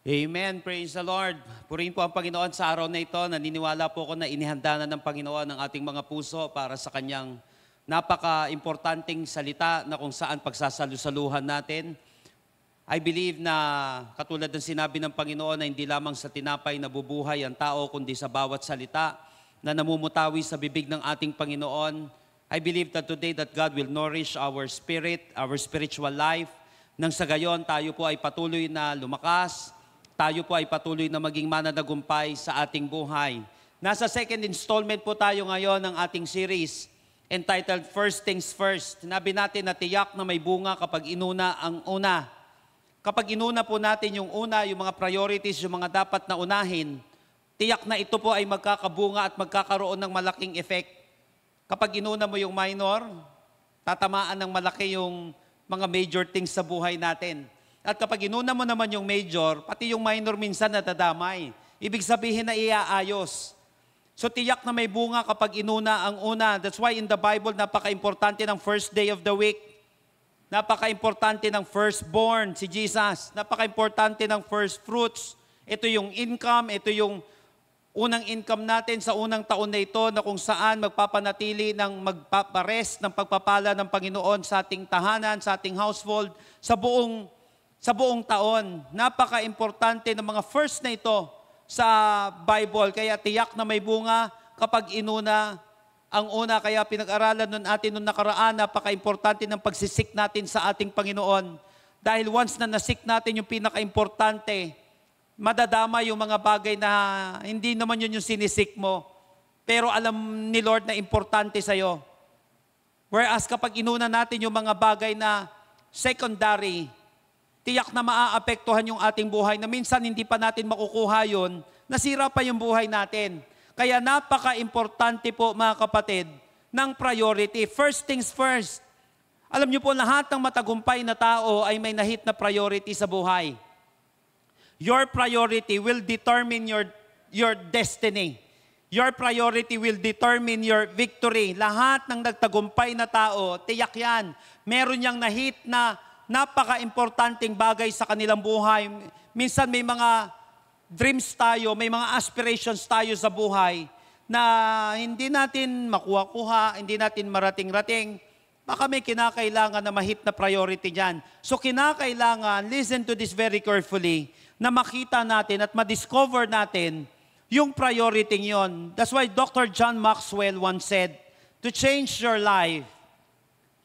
Amen. Praise the Lord. Purihin po ang Panginoon sa araw na ito. Naniniwala po ako na inihanda na ng Panginoon ang ating mga puso para sa Kanyang napaka-importanting salita na kung saan pagsasalusaluhan natin. I believe na katulad ng sinabi ng Panginoon na hindi lamang sa tinapay nabubuhay ang tao kundi sa bawat salita na namumutawi sa bibig ng ating Panginoon. I believe that today that God will nourish our spirit, our spiritual life. Nang sa gayon tayo po ay patuloy na lumakas, tayo po ay patuloy na maging mananagumpay sa ating buhay. Nasa second installment po tayo ngayon ng ating series entitled First Things First. Sinabi natin na tiyak na may bunga kapag inuna ang una. Kapag inuna po natin yung una, yung mga priorities, yung mga dapat na unahin, tiyak na ito po ay magkakabunga at magkakaroon ng malaking effect. Kapag inuna mo yung minor, tatamaan ng malaki yung mga major things sa buhay natin. At kapag inuna mo naman yung major, pati yung minor minsan natadamay. Ibig sabihin na iaayos. So tiyak na may bunga kapag inuna ang una. That's why in the Bible, napaka-importante ng first day of the week. Napaka-importante ng firstborn, si Jesus. Napaka-importante ng first fruits. Ito yung income, ito yung unang income natin sa unang taon na ito na kung saan magpapanatili ng magpaparest ng pagpapala ng Panginoon sa ating tahanan, sa ating household, sa buong taon. Napaka-importante ng mga first na ito sa Bible. Kaya tiyak na may bunga kapag inuna ang una. Kaya pinag-aralan nun natin nung nakaraan, napaka-importante ng pagsisik natin sa ating Panginoon. Dahil once na nasik natin yung pinaka-importante, madadama yung mga bagay na hindi naman yun yung sinisik mo. Pero alam ni Lord na importante sa'yo. Whereas kapag inuna natin yung mga bagay na secondary, tiyak na maaapektuhan yung ating buhay na minsan hindi pa natin makukuha yun, nasira pa yung buhay natin. Kaya napaka-importante po mga kapatid ng priority. First things first. Alam niyo po lahat ng matagumpay na tao ay may nahit na priority sa buhay. Your priority will determine your destiny. Your priority will determine your victory. Lahat ng nagtagumpay na tao, tiyak yan. Meron niyang nahit na napaka-importanting bagay sa kanilang buhay. Minsan may mga dreams tayo, may mga aspirations tayo sa buhay na hindi natin makuha-kuha, hindi natin marating-rating. Baka may kinakailangan na mahit na priority dyan. So kinakailangan, listen to this very carefully, na makita natin at ma-discover natin yung priority yon. That's why Dr. John Maxwell once said, to change your life,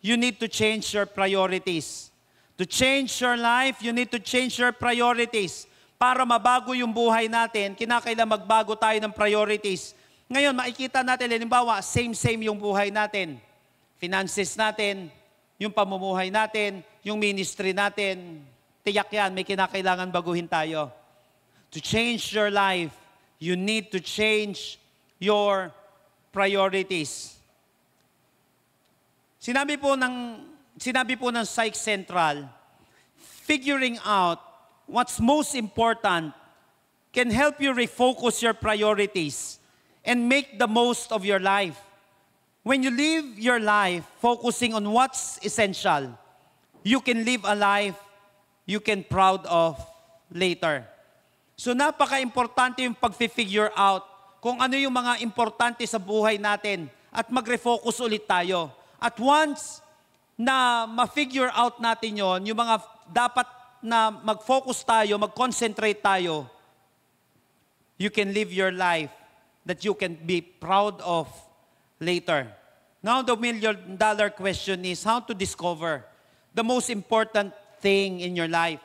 you need to change your priorities. To change your life, you need to change your priorities. Para mabago yung buhay natin, kinakailangan magbago tayo ng priorities. Ngayon, makikita natin, halimbawa, same-same yung buhay natin. Finances natin, yung pamumuhay natin, yung ministry natin, tiyak yan, may kinakailangan baguhin tayo. To change your life, you need to change your priorities. Sinabi po ng Psych Central, figuring out what's most important can help you refocus your priorities and make the most of your life. When you live your life focusing on what's essential, you can live a life you can proud of later. So napaka-importante yung pag-figure out kung ano yung mga importante sa buhay natin at mag-refocus ulit tayo. At once na ma-figure out natin yon, yung mga dapat na mag-focus tayo, mag-concentrate tayo, you can live your life that you can be proud of later. Now the million-dollar question is how to discover the most important thing in your life.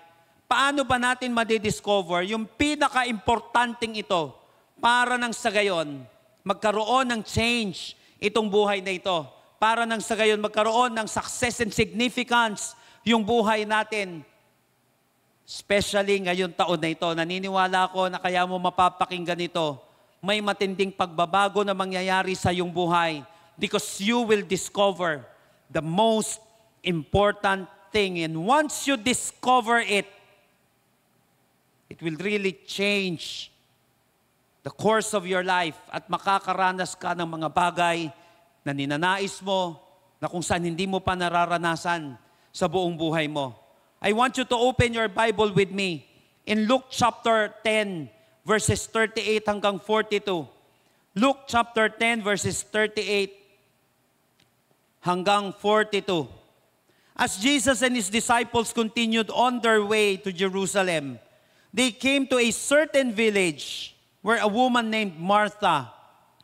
Paano ba natin madidiscover yung pinaka-importanting ito para nang sa gayon magkaroon ng change itong buhay na ito. Para nang sa gayon magkaroon ng success and significance yung buhay natin. Especially ngayong taon na ito, naniniwala ko na kaya mo mapapakinggan ito, may matinding pagbabago na mangyayari sa iyong buhay because you will discover the most important thing. And once you discover it, it will really change the course of your life at makakaranas ka ng mga bagay na ninanais mo na kung saan hindi mo pa nararanasan sa buong buhay mo. I want you to open your Bible with me in Luke chapter 10, verses 38 hanggang 42. Luke chapter 10, verses 38 hanggang 42. As Jesus and his disciples continued on their way to Jerusalem, they came to a certain village where a woman named Martha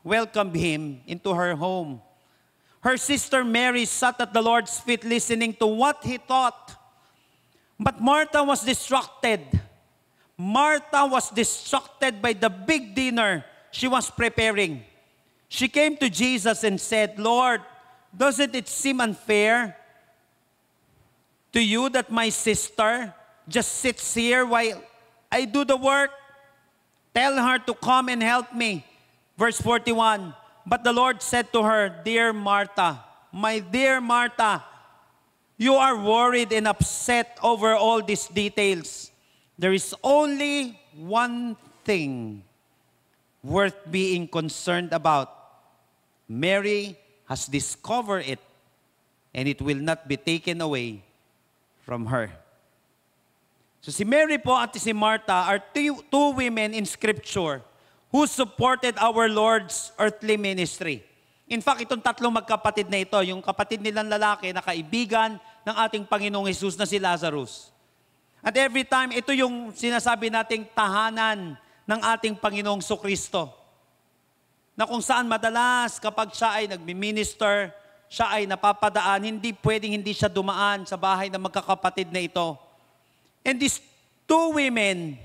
welcomed him into her home. Her sister Mary sat at the Lord's feet listening to what he taught. But Martha was distracted. Martha was distracted by the big dinner she was preparing. She came to Jesus and said, "Lord, doesn't it seem unfair to you that my sister just sits here while I do the work? Tell her to come and help me." Verse 41, but the Lord said to her, "Dear Martha, my dear Martha, you are worried and upset over all these details. There is only one thing worth being concerned about. Mary has discovered it, and it will not be taken away from her." So si Mary po at si Martha are two women in Scripture who supported our Lord's earthly ministry. In fact, itong tatlong magkapatid na ito, yung kapatid nilang lalaki na kaibigan ng ating Panginoong Jesus na si Lazarus. At every time, ito yung sinasabi nating tahanan ng ating Panginoong Sukristo. Na kung saan madalas kapag siya ay nagmi-minister, siya ay napapadaan, hindi pwedeng hindi siya dumaan sa bahay ng magkakapatid na ito. And these two women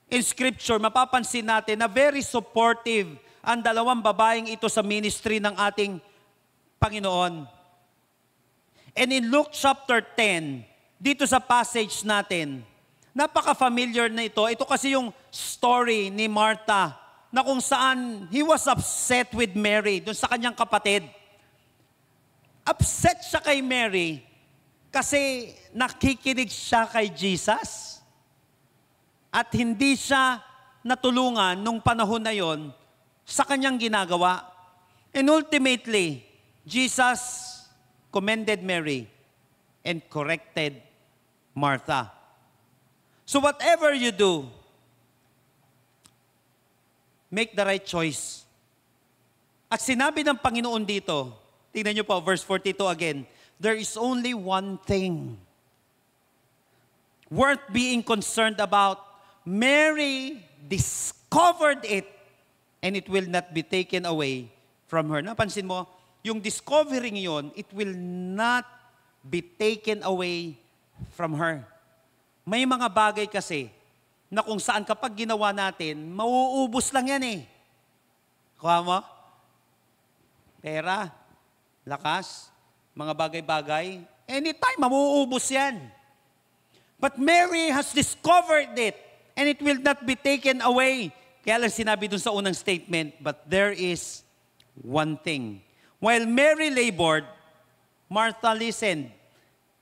in Scripture, mapapansin natin na very supportive ang dalawang babaeng ito sa ministry ng ating Panginoon. And in Luke chapter 10, dito sa passage natin, napaka-familiar na ito. Ito kasi yung story ni Martha na kung saan he was upset with Mary, dun sa kanyang kapatid. Upset siya kay Mary kasi nakikinig siya kay Jesus at hindi siya natulungan nung panahon na yon sa kanyang ginagawa. And ultimately, Jesus commended Mary and corrected Martha. So whatever you do, make the right choice. At sinabi ng Panginoon dito, tingnan niyo po, verse 42 again, there is only one thing worth being concerned about. Mary discovered it, and it will not be taken away from her. Napansin mo, yung discovering yon, it will not be taken away from her. May mga bagay kasi na kung saan kapag ginawa natin, mauubos lang yan eh. Kuha mo? Pera, lakas, mga bagay-bagay, anytime, mauubos yan. But Mary has discovered it, and it will not be taken away. Kaya lang sinabi dun sa unang statement, but there is one thing. While Mary labored, Martha listened,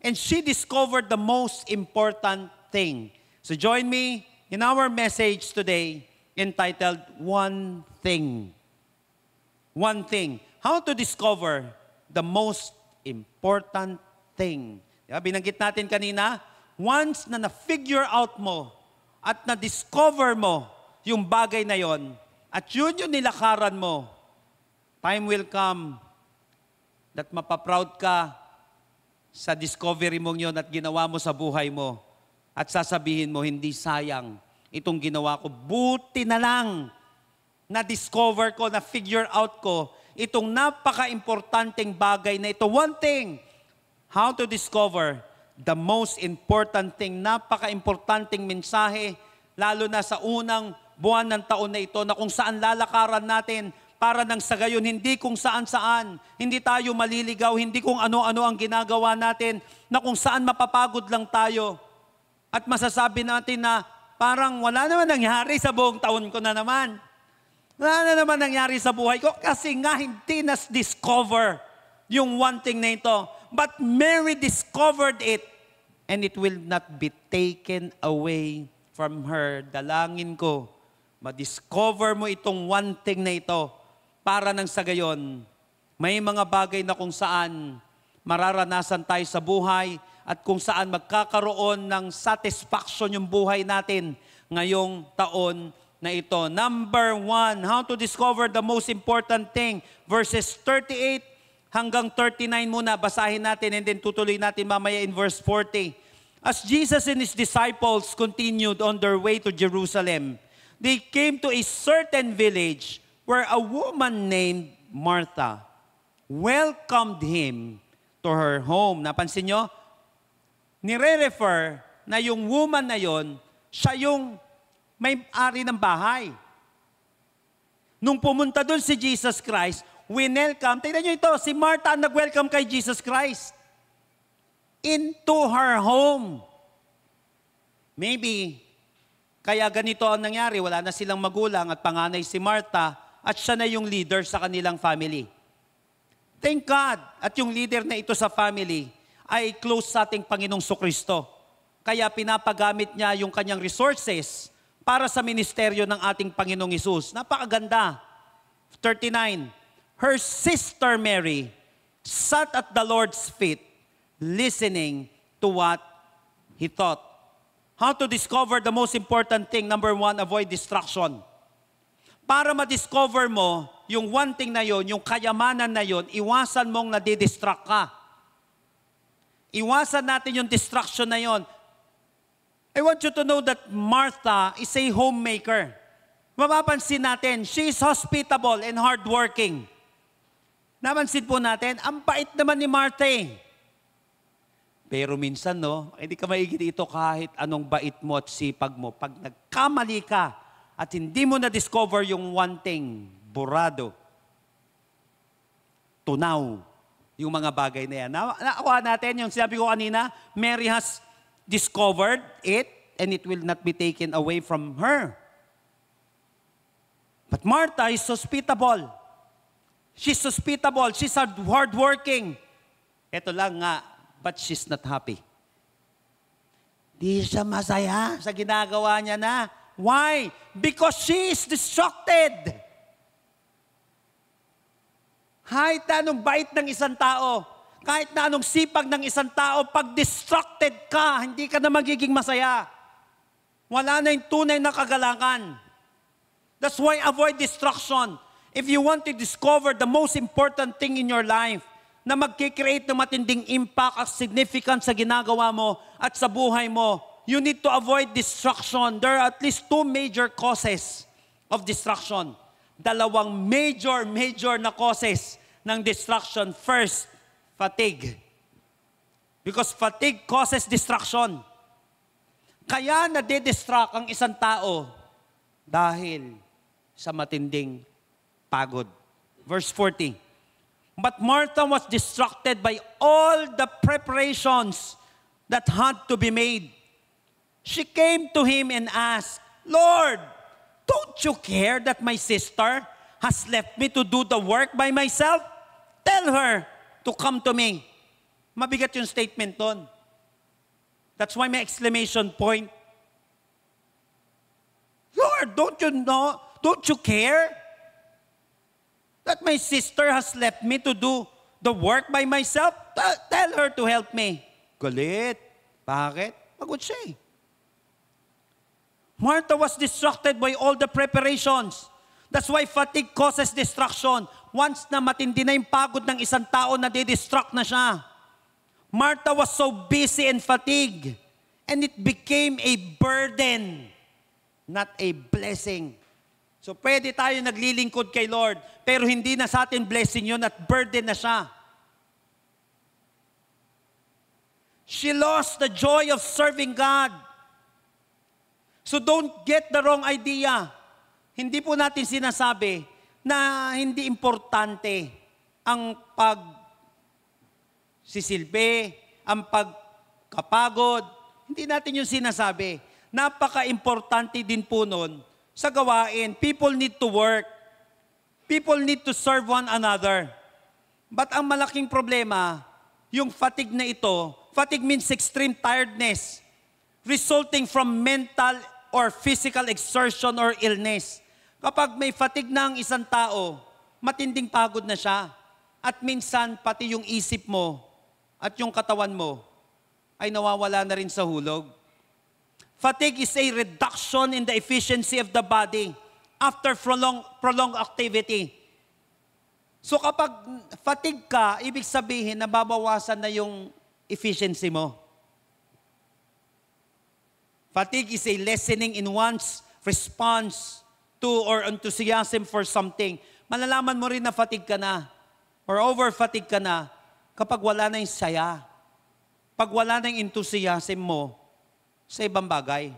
and she discovered the most important thing. So join me in our message today entitled, One Thing. One Thing. How to discover the most important thing. Diba? Binanggit natin kanina, once na na-figure out mo at na-discover mo yung bagay na yon, at yun yung nilakaran mo, time will come that mapaproud ka sa discovery mong yun at ginawa mo sa buhay mo. At sasabihin mo, hindi sayang itong ginawa ko. Buti na lang na-discover ko, na-figure out ko itong napaka-importanting bagay na ito. One thing, how to discover the most important thing, napaka-importanting mensahe, lalo na sa unang buwan ng taon na ito, na kung saan lalakaran natin para nang sa gayon, hindi kung saan-saan, hindi tayo maliligaw, hindi kung ano-ano ang ginagawa natin, na kung saan mapapagod lang tayo. At masasabi natin na parang wala naman nangyari sa buong taon ko na naman. Wala na naman nangyari sa buhay ko kasi nga hindi nas-discover yung one thing na ito. But Mary discovered it, and it will not be taken away from her. Dalangin ko, ma-discover mo itong one thing na ito para nang sa gayon, may mga bagay na kung saan mararanasan tayo sa buhay at kung saan magkakaroon ng satisfaction yung buhay natin ngayong taon na ito. Number 1, how to discover the most important thing. Verses 38 hanggang 39 muna, basahin natin and then tutuloy natin mamaya in verse 40. As Jesus and His disciples continued on their way to Jerusalem, they came to a certain village where a woman named Martha welcomed Him to her home. Napansin nyo? Nire-refer na yung woman na yon, siya yung may-ari ng bahay. Nung pumunta doon si Jesus Christ, winelcome. Tingnan nyo ito, si Martha ang nag-welcome kay Jesus Christ into her home. Maybe, kaya ganito ang nangyari, wala na silang magulang at panganay si Martha at siya na yung leader sa kanilang family. Thank God, at yung leader na ito sa family ay close sa ating Panginoong Sukristo. Kaya pinapagamit niya yung kanyang resources para sa ministeryo ng ating Panginoong Hesus. Napakaganda. 39, her sister Mary sat at the Lord's feet listening to what He taught. How to discover the most important thing? Number 1, avoid distraction. Para ma-discover mo yung one thing na yon, yung kayamanan na yon, iwasan mong nadidistract ka. Iwasan natin yung distraction na yon. I want you to know that Martha is a homemaker. Mapapansin natin, she is hospitable and hardworking. Napansin po natin, ang bait naman ni Martha eh. Pero minsan, no, hindi ka maigit ito kahit anong bait mo at sipag mo. Pag nagkamali ka at hindi mo na-discover yung one thing, burado, tunaw, yung mga bagay na yan. Nakakuha natin yung sinabi ko kanina, Mary has discovered it and it will not be taken away from her. But Martha is hospitable. She's hospitable. She's hardworking. Ito lang nga, but she's not happy. Di siya masaya sa ginagawa niya na. Why? Because she is distracted. Kahit na anong bait ng isang tao, kahit na anong sipag ng isang tao, pag distracted ka, hindi ka na magiging masaya. Wala na yung tunay na kagalangan. That's why avoid distraction. If you want to discover the most important thing in your life, na magkikreate ng matinding impact at significance sa ginagawa mo at sa buhay mo, you need to avoid distraction. There are at least 2 major causes of distraction. Dalawang major na causes ng distraction. First, fatigue. Because fatigue causes distraction. Kaya nade-distract ang isang tao dahil sa matinding pagod. Verse 40. But Martha was distracted by all the preparations that had to be made. She came to Him and asked, Lord, don't you care that my sister has left me to do the work by myself? Tell her to come to me. Mabigat yung statement doon. That's why may exclamation point. Lord, don't you care that my sister has left me to do the work by myself? Tell her to help me. Galit. Bakit? Pagod siya eh. Martha was distracted by all the preparations. That's why fatigue causes distraction. Once na matindi na yung pagod ng isang tao, nadidistract na siya. Martha was so busy and fatigued, and it became a burden, not a blessing. So pwede tayo naglilingkod kay Lord, pero hindi na sa atin blessing yun at burden na siya. She lost the joy of serving God. So don't get the wrong idea. Hindi po natin sinasabi na hindi importante ang pagsisilbi, ang pagkapagod. Hindi natin yung sinasabi. Napaka-importante din po nun sa gawain. People need to work. People need to serve one another. But ang malaking problema, yung fatigue na ito, fatigue means extreme tiredness resulting from mental or physical exertion or illness. Kapag may fatigue na ang isang tao, matinding pagod na siya. At minsan, pati yung isip mo at yung katawan mo, ay nawawala na rin sa hulog. Fatigue is a reduction in the efficiency of the body after prolonged activity. So kapag fatigue ka, ibig sabihin nababawasan na yung efficiency mo. Fatigue is a lessening in one's response to or enthusiasm for something. Malalaman mo rin na fatigue ka na or over-fatigue ka na kapag wala na yung saya. Pag wala na yung enthusiasm mo sa ibang bagay.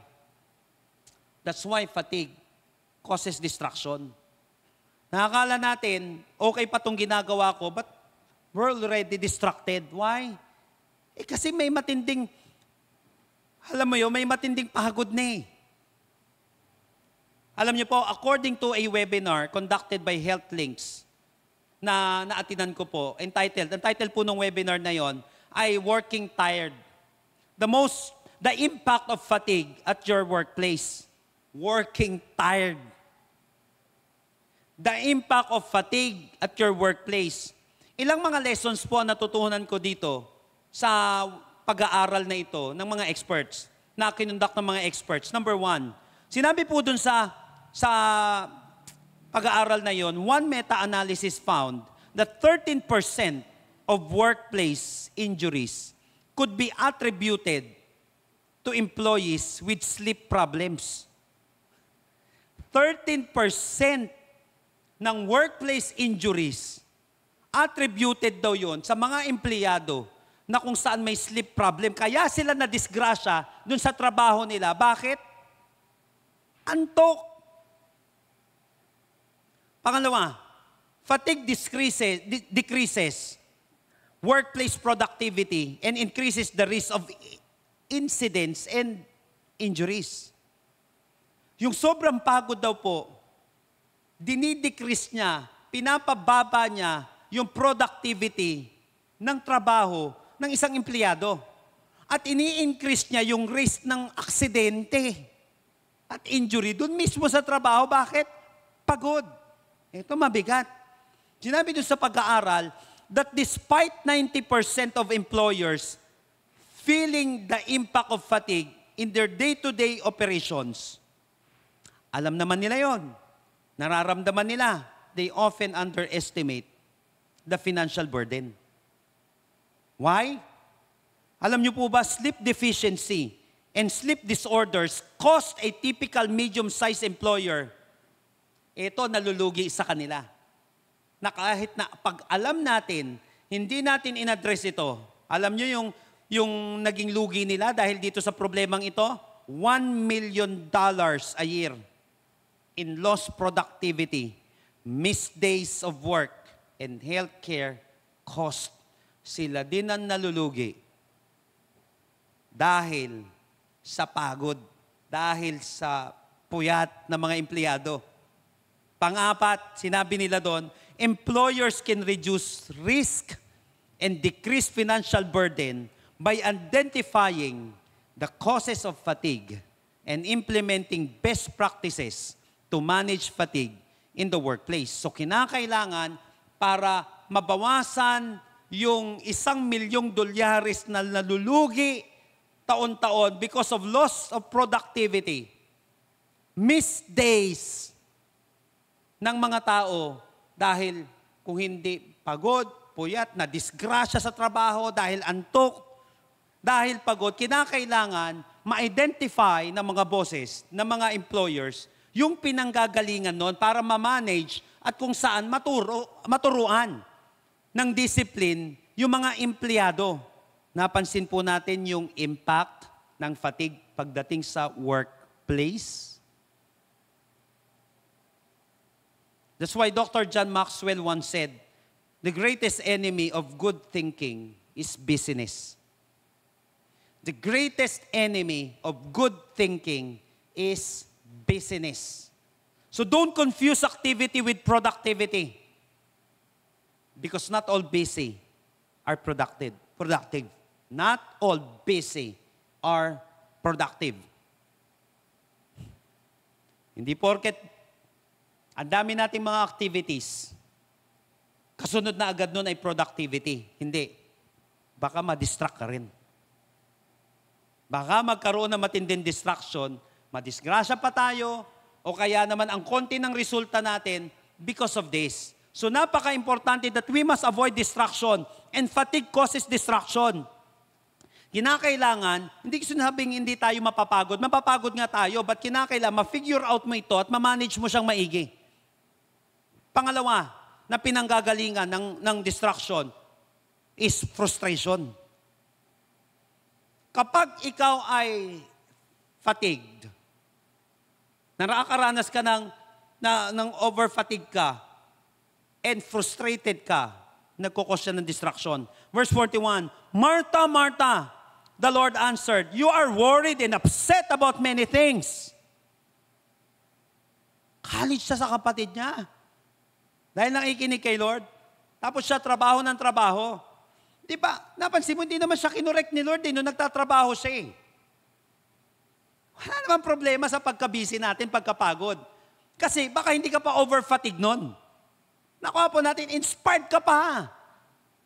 That's why fatigue causes distraction. Nakakala natin, okay pa itong ginagawa ko, but we're already distracted. Why? Kasi may matinding, alam mo yun, may matinding pagod na eh. Alam niyo po, according to a webinar conducted by HealthLinks na naatinan ko po, ang title po ng webinar na yon ay Working Tired. The impact of fatigue at your workplace. Working tired. The impact of fatigue at your workplace. Ilang mga lessons po ang natutunan ko dito sa pag-aaral na ito ng mga experts, na kinundak ng mga experts. Number 1, sinabi po dun sa pag-aaral na yon, one meta-analysis found that 13% of workplace injuries could be attributed to employees with sleep problems. 13% ng workplace injuries, attributed daw yon sa mga empleyado na kung saan may sleep problem. Kaya sila na-disgrasya dun sa trabaho nila. Bakit? Antok. Pangalawa, fatigue decreases workplace productivity and increases the risk of incidents and injuries. Yung sobrang pagod daw po, dinidecrease niya, pinapababa niya yung productivity ng trabaho ng isang empleyado. At ini-increase niya yung risk ng aksidente at injury doon mismo sa trabaho. Bakit? Pagod. Ito mabigat. Sinabi doon sa pag-aaral that despite 90% of employers feeling the impact of fatigue in their day-to-day operations, alam naman nila yon, nararamdaman nila, they often underestimate the financial burden. Why? Alam niyo po ba, sleep deficiency and sleep disorders cost a typical medium-sized employer, ito nalulugi sa kanila. Na kahit na pag alam natin, hindi natin in-address ito. Alam niyo yung naging lugi nila dahil dito sa problemang ito? $1 million a year in lost productivity, missed days of work, and healthcare cost. Sila din ang nalulugi dahil sa pagod, dahil sa puyat ng mga empleyado. Pang-apat, sinabi nila doon, employers can reduce risk and decrease financial burden by identifying the causes of fatigue and implementing best practices to manage fatigue in the workplace. So kinakailangan para mabawasan yung $1 milyong na nalulugi taon-taon because of loss of productivity, missed days ng mga tao dahil kung hindi pagod, puyat, na disgrasya sa trabaho dahil antok, dahil pagod, kinakailangan ma-identify ng mga bosses, ng mga employers, yung pinanggagalingan nun para ma-manage at kung saan maturuan ng discipline yung mga empleyado. Napansin po natin yung impact ng fatigue pagdating sa workplace. That's why Dr. John Maxwell once said, the greatest enemy of good thinking is busyness. The greatest enemy of good thinking is busyness. So don't confuse activity with productivity. Because not all busy are productive. Not all busy are productive. Hindi porket ang dami nating mga activities, kasunod na agad nun ay productivity. Hindi. Baka ma-distract ka rin. Baka magkaroon ng matinding distraction, madisgrasya pa tayo, o kaya naman ang konti ng resulta natin because of this. So napaka-importante that we must avoid distraction, and fatigue causes distraction. Kinakailangan, hindi ko sinabing hindi tayo mapapagod. Mapapagod nga tayo, but kinakailangan ma-figure out mo ito at ma-manage mo siyang maigi. Pangalawa, na pinanggagalingan ng distraction is frustration. Kapag ikaw ay fatigued, nakakaranas ka ng over-fatigue ka, and frustrated ka, nagkukos siya ng distraction. Verse 41, Martha, Martha, the Lord answered, you are worried and upset about many things. College siya sa kapatid niya. Dahil nakikinig kay Lord. Tapos siya trabaho ng trabaho. Di ba? Napansin mo, hindi naman siya kinorek ni Lord nung nagtatrabaho siya eh. Wala naman problema sa pagka-busy natin, pagkapagod. Kasi baka hindi ka pa over-fatigue nun. Nakuha po natin, inspired ka pa.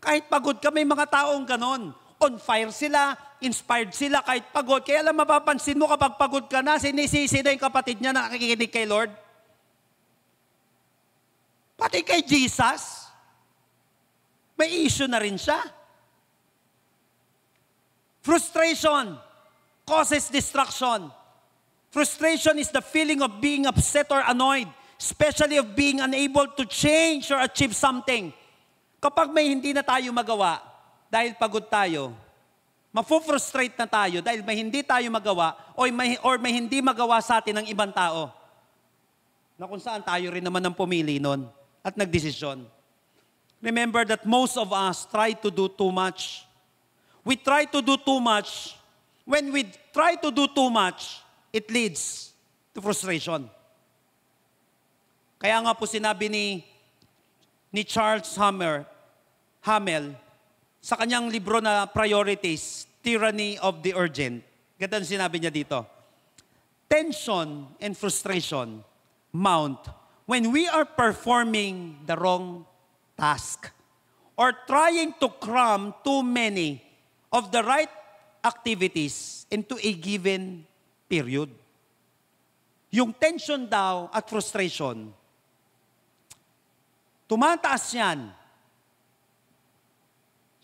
Kahit pagod ka, may mga taong ganon. On fire sila, inspired sila kahit pagod. Kaya alam, mapapansin mo kapag pagod ka na, sinisisi na yung kapatid niya na nakikinig kay Lord. Pati kay Jesus, may issue na rin siya. Frustration causes distraction. Frustration is the feeling of being upset or annoyed, especially of being unable to change or achieve something. Kapag may hindi na tayo magawa, dahil pagod tayo, mafufrustrate na tayo dahil may hindi tayo magawa or may hindi magawa sa atin ng ibang tao. Na kung saan tayo rin naman ang pumili nun at nagdesisyon. Remember that most of us try to do too much. We try to do too much. When we try to do too much, it leads to frustration. Kaya nga po sinabi ni Charles Hamel sa kanyang libro na Priorities, Tyranny of the Urgent. Ganda sinabi niya dito. Tension and frustration mount when we are performing the wrong task or trying to cram too many of the right activities into a given period. Yung tension daw at frustration, tumataas yan.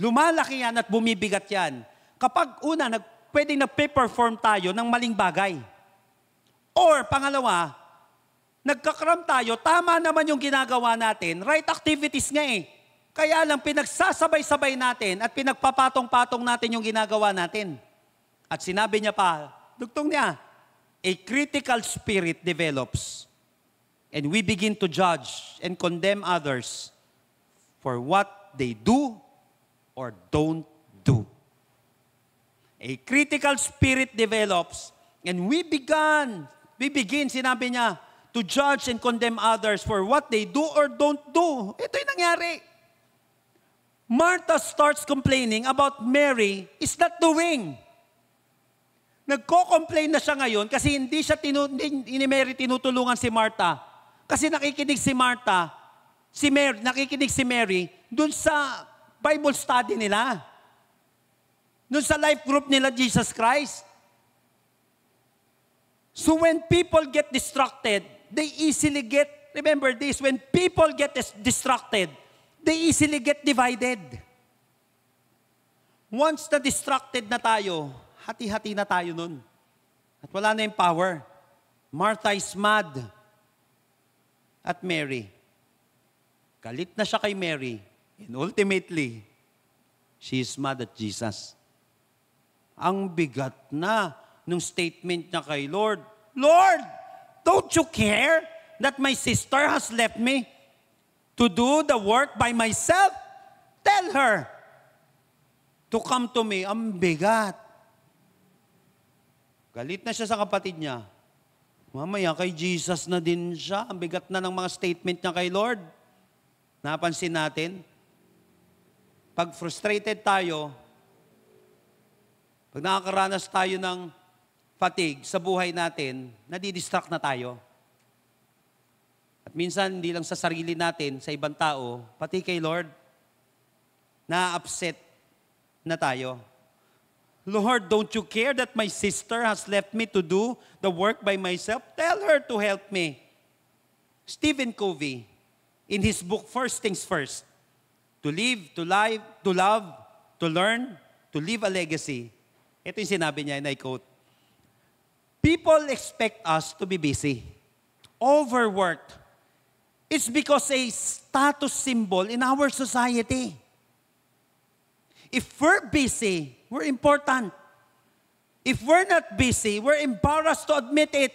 Lumalaki yan at bumibigat yan. Kapag una, pwedeng nagpe-perform tayo ng maling bagay. Or pangalawa, nagkakram tayo, tama naman yung ginagawa natin, right activities nga eh. Kaya lang pinagsasabay-sabay natin at pinagpapatong-patong natin yung ginagawa natin. At sinabi niya pa, dugtong niya, a critical spirit develops and we begin to judge and condemn others for what they do or don't do. A critical spirit develops and we begin, sinabi niya, to judge and condemn others for what they do or don't do. Ito yung nangyari. Martha starts complaining about Mary is not doing. Nagko-complain na siya ngayon kasi hindi ni Mary tinutulungan si Martha. Kasi nakikinig si Mary dun sa Bible study nila. Dun sa life group nila, Jesus Christ. So when people get distracted, they easily get, remember this, when people get distracted, they easily get divided. Once na distracted na tayo, hati-hati na tayo nun. At wala na yung power. Martha is mad at Mary. Galit na siya kay Mary. And ultimately, she is mad at Jesus. Ang bigat na nung statement niya kay Lord, Lord, don't you care that my sister has left me to do the work by myself? Tell her to come to me. Ang bigat. Galit na siya sa kapatid niya. Mamaya kay Jesus na din siya. Ang bigat na ng mga statement niya kay Lord. Napansin natin, pag frustrated tayo, pag nakakaranas tayo ng fatigue sa buhay natin, nadidistract na tayo. At minsan, hindi lang sa sarili natin, sa ibang tao, pati kay Lord, na-upset na tayo. Lord, don't you care that my sister has left me to do the work by myself? Tell her to help me. Stephen Covey, in his book, First Things First, to live, to live, to love, to learn, to leave a legacy. Ito yung sinabi niya, and I quote, people expect us to be busy, overworked. It's because a status symbol in our society. If we're busy, we're important. If we're not busy, we're embarrassed to admit it.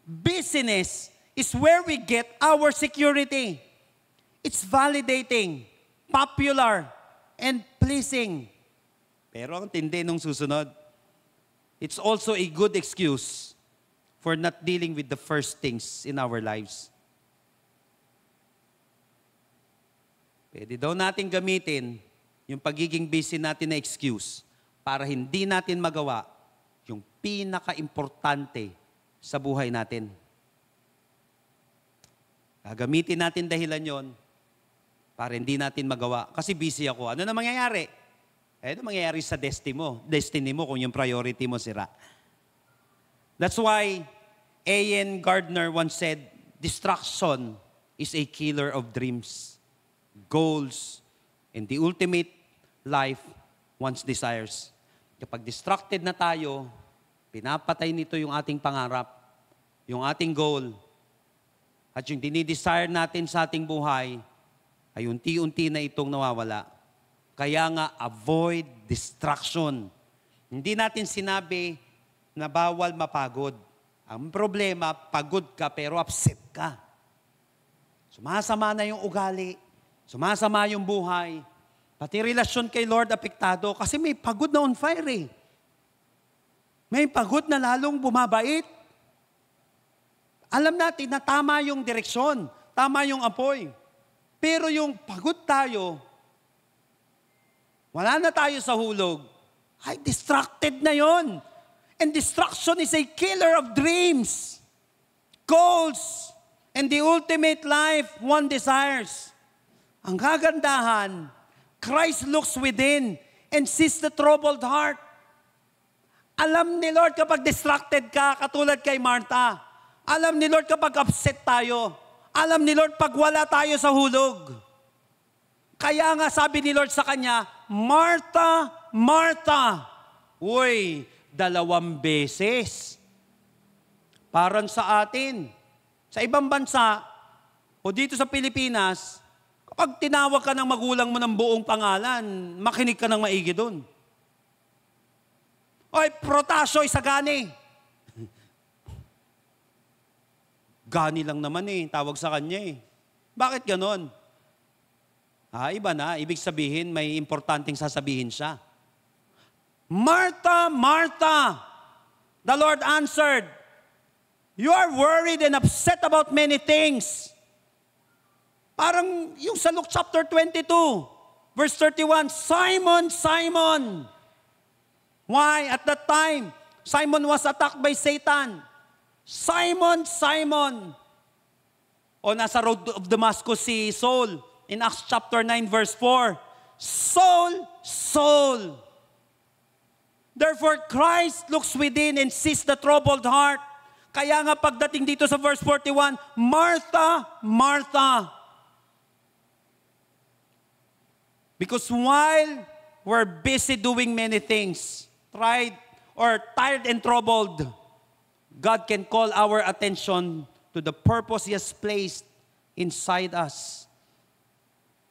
Busyness is where we get our security. It's validating, popular, and pleasing. Pero ang tindi nung susunod, it's also a good excuse for not dealing with the first things in our lives. Pwede daw natin gamitin yung pagiging busy natin na excuse para hindi natin magawa yung pinaka-importante sa buhay natin. Gagamitin natin dahilan yon para hindi natin magawa. Kasi busy ako. Ano na mangyayari? Ano mangyayari sa destiny mo kung yung priority mo sira? That's why A.N. Gardner once said, distraction is a killer of dreams, goals, and the ultimate life one's desires. Kapag distracted na tayo, pinapatay nito yung ating pangarap, yung ating goal, at yung dinidesire natin sa ating buhay, ay unti-unti na itong nawawala. Kaya nga, avoid distraction. Hindi natin sinabi na bawal mapagod. Ang problema, pagod ka pero upset ka. Sumasama na yung ugali, sumasama yung buhay, pati relasyon kay Lord apektado kasi may pagod na on fire eh. May pagod na lalong bumabait. Alam natin na tama yung direksyon, tama yung apoy. Pero yung pagod tayo, wala na tayo sa hulog, ay distracted na yon. And distraction is a killer of dreams, goals, and the ultimate life one desires. Ang kagandahan, Christ looks within and sees the troubled heart. Alam ni Lord kapag distracted ka, katulad kay Martha. Alam ni Lord kapag upset tayo. Alam ni Lord pag wala tayo sa hulog. Kaya nga sabi ni Lord sa kanya, Martha, Martha. Uy, 2 beses. Parang sa atin. Sa ibang bansa, o dito sa Pilipinas, kapag tinawag ka ng magulang mo ng buong pangalan, makinig ka ng maigi doon. Oy, Protasio, Isagani. Gani lang naman eh, tawag sa kanya eh. Bakit ganon? Iba na. Ibig sabihin, may importanteng sasabihin siya. Martha, Martha, the Lord answered, you are worried and upset about many things. Parang yung sa Luke chapter 22, verse 31, Simon, Simon. Why? At that time, Simon was attacked by Satan. Simon, Simon. O nasa road of Damascus si Saul in Acts chapter 9, verse 4. Saul, Saul. Therefore, Christ looks within and sees the troubled heart. Kaya nga pagdating dito sa verse 41, Martha, Martha. Because while we're busy doing many things, tired and troubled, God can call our attention to the purpose He has placed inside us.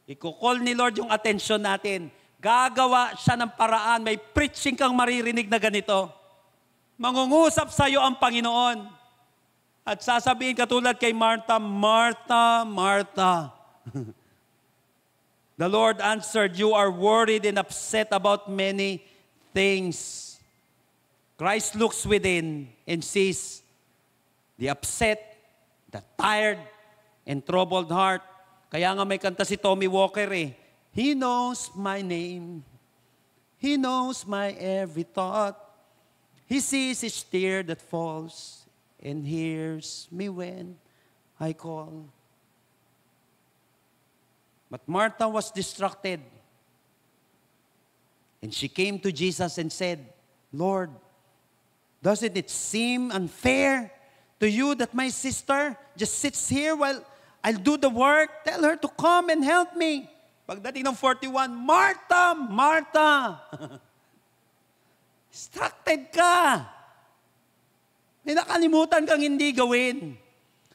Iko-call ni Lord yung attention natin. Gagawa siya ng paraan. May preaching kang maririnig na ganito. Mangungusap sa iyo ang Panginoon. At sasabihin katulad kay Martha, Martha, Martha. The Lord answered, you are worried and upset about many things. Christ looks within and sees the upset, the tired, and troubled heart. Kaya nga may kanta si Tommy Walker eh. He knows my name. He knows my every thought. He sees each tear that falls and hears me when I call. But Martha was distracted. And she came to Jesus and said, Lord, doesn't it seem unfair to you that my sister just sits here while I'll do the work? Tell her to come and help me. Pagdating ng 41, Martha, Martha, distracted ka. May nakalimutan kang hindi gawin.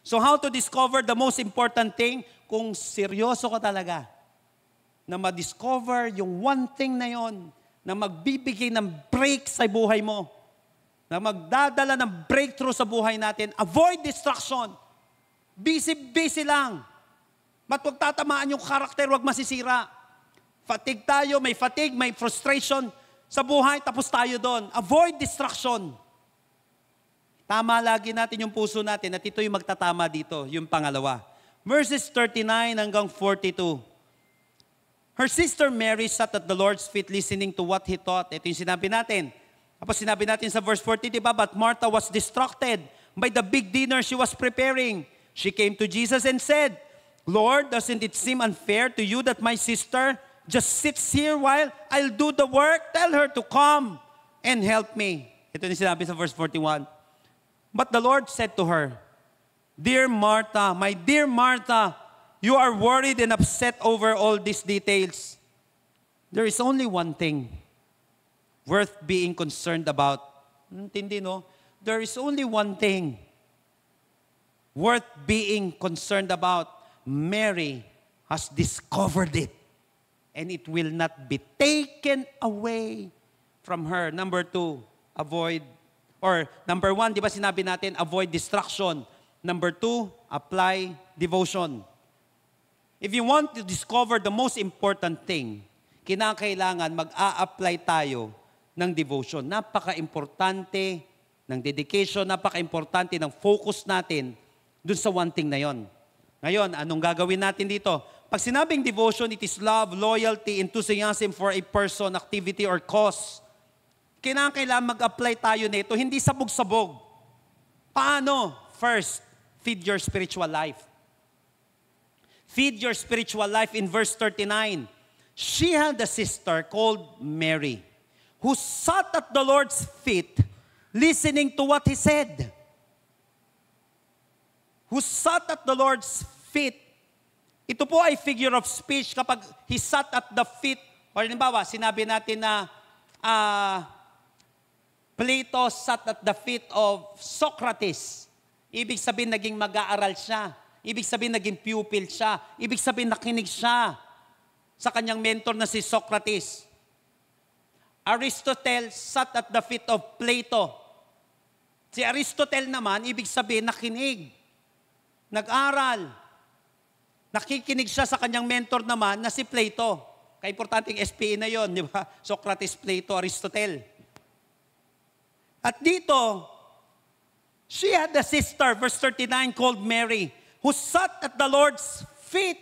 So how to discover the most important thing? Kung seryoso ka talaga, na ma-discover yung one thing na yon, na magbibigay ng break sa buhay mo, na magdadala ng breakthrough sa buhay natin, avoid distraction. Busy lang. Huwag tatamaan yung karakter, huwag masisira. Fatigue tayo, may fatigue, may frustration sa buhay, tapos tayo doon. Avoid distraction. Tama lagi natin yung puso natin at ito yung magtatama dito, yung pangalawa. Verses 39 hanggang 42. Her sister Mary sat at the Lord's feet listening to what he taught. Ito yung sinabi natin. Tapos sinabi natin sa verse 40, diba? But Martha was distracted by the big dinner she was preparing. She came to Jesus and said, Lord, doesn't it seem unfair to you that my sister just sits here while I'll do the work? Tell her to come and help me. Ito yung sinabi sa verse 41. But the Lord said to her, Dear Martha, my dear Martha, you are worried and upset over all these details. There is only one thing worth being concerned about. Intindi, no? There is only one thing worth being concerned about. Mary has discovered it, and it will not be taken away from her. Number 2, number 1, di ba sinabi natin, avoid distraction. Number 2, apply devotion. If you want to discover the most important thing, kinakailangan mag-a-apply tayo ng devotion. Napaka-importante ng dedication, napaka-importante ng focus natin dun sa one thing na yon. Ngayon, anong gagawin natin dito? Pag sinabing devotion, it is love, loyalty, enthusiasm for a person, activity, or cause. Kailangan mag-apply tayo nito, hindi sabog-sabog. Paano? First, feed your spiritual life. Feed your spiritual life in verse 39. She had a sister called Mary, who sat at the Lord's feet, listening to what He said. Who sat at the Lord's feet. Ito po ay figure of speech kapag He sat at the feet, or halimbawa, sinabi natin na Plato sat at the feet of Socrates. Ibig sabihin, naging mag-aaral siya. Ibig sabihin, naging pupil siya. Ibig sabihin, nakinig siya sa kanyang mentor na si Socrates. Aristotle sat at the feet of Plato. Si Aristotle naman, ibig sabihin, nakinig. Nag-aral. Nakikinig siya sa kanyang mentor naman na si Plato. Kaya importanteng SPE na yon, di ba? Socrates, Plato, Aristotle. At dito, she had a sister, verse 39, called Mary, who sat at the Lord's feet,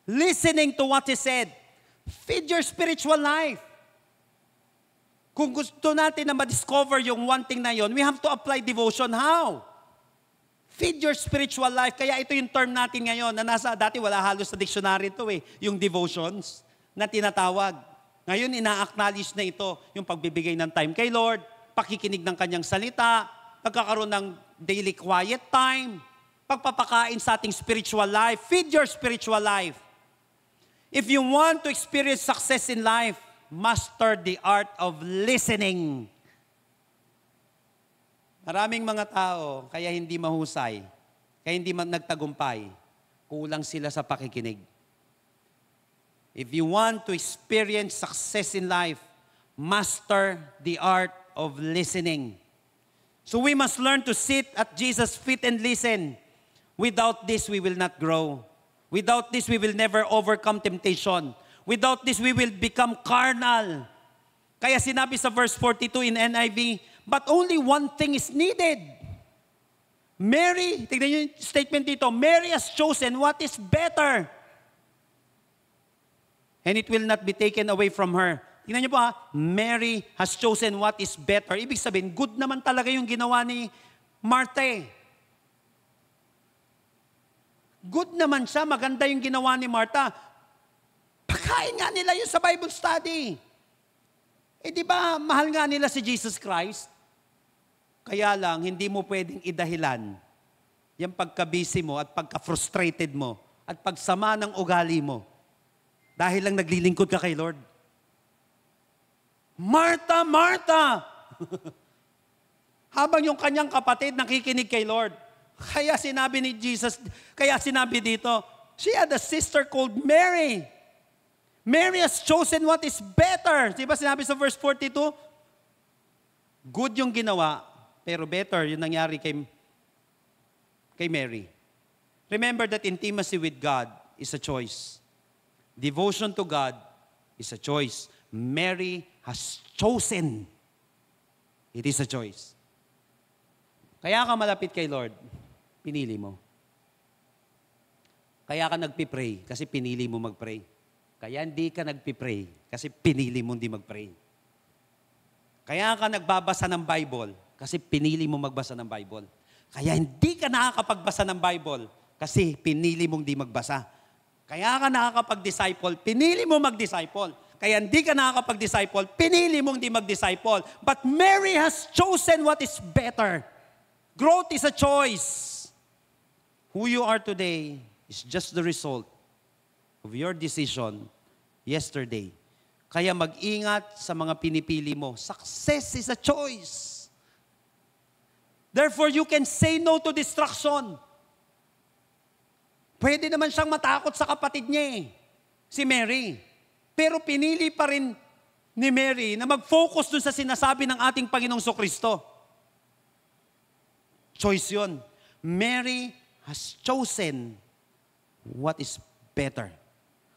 listening to what He said. Feed your spiritual life. Kung gusto natin na ma-discover yung one thing na yon, we have to apply devotion. How? Feed your spiritual life. Kaya ito yung term natin ngayon na dati wala halos sa dictionary ito yung devotions na tinatawag. Ngayon, ina-acknowledge na ito, yung pagbibigay ng time kay Lord, pakikinig ng kanyang salita, pagkakaroon ng daily quiet time, pagpapakain sa ating spiritual life. Feed your spiritual life. If you want to experience success in life, master the art of listening. Maraming mga tao, kaya hindi mahusay, kaya hindi nagtagumpay, kulang sila sa pakikinig. If you want to experience success in life, master the art of listening. So we must learn to sit at Jesus' feet and listen. Without this, we will not grow. Without this, we will never overcome temptation. Without this, we will become carnal. Kaya sinabi sa verse 42 in NIV, but only one thing is needed. Mary, tignan niyo yung statement dito, Mary has chosen what is better. And it will not be taken away from her. Tignan niyo po Mary has chosen what is better. Ibig sabihin, good naman talaga yung ginawa ni Martha. Good naman siya, maganda yung ginawa ni Martha. Kinakain nga nila yun sa Bible study. Eh di ba, mahal nga nila si Jesus Christ? Kaya lang, hindi mo pwedeng idahilan yung pagka-busy mo at pagka-frustrated mo at pagsama ng ugali mo dahil lang naglilingkod ka kay Lord. Martha, Martha! Habang yung kanyang kapatid nakikinig kay Lord. Kaya sinabi ni Jesus, kaya sinabi dito, she had a sister called Mary. Mary has chosen what is better. Di ba sinabi sa verse 42? Good yung ginawa, pero better yung nangyari kay Mary. Remember that intimacy with God is a choice. Devotion to God is a choice. Mary has chosen. It is a choice. Kaya ka malapit kay Lord, pinili mo. Kaya ka nagpipray kasi pinili mo magpray. Kaya hindi ka nagpipray kasi pinili mo hindi magpray. Kaya ka nagbabasa ng Bible kasi pinili mo magbasa ng Bible. Kaya hindi ka nakakapagbasa ng Bible kasi pinili mong hindi magbasa. Kaya ka nakakapag-disciple, pinili mo mag-disciple. Kaya hindi ka nakakapag-disciple, pinili mong hindi mag-disciple. But Mary has chosen what is better. Growth is a choice. Who you are today is just the result of your decision yesterday. Kaya mag-ingat sa mga pinipili mo. Success is a choice. Therefore, you can say no to distraction. Pwede naman siyang matakot sa kapatid niya si Mary. Pero pinili pa rin ni Mary na mag-focus dun sa sinasabi ng ating Panginoong Kristo. Choice yun. Mary has chosen what is better.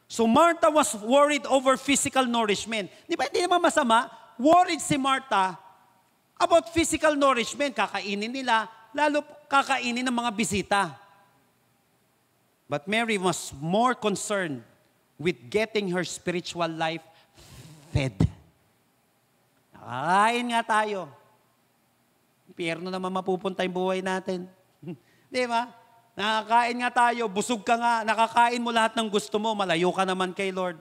So Martha was worried over physical nourishment. Di ba, hindi naman masama? Worried si Martha about physical nourishment. Kakainin nila, lalo kakainin ng mga bisita. But Mary was more concerned with getting her spiritual life fed. Nakakain nga tayo. Pierno naman mapupunta yung buhay natin. Di ba? Nakakain nga tayo, busog ka nga, nakakain mo lahat ng gusto mo, malayo ka naman kay Lord.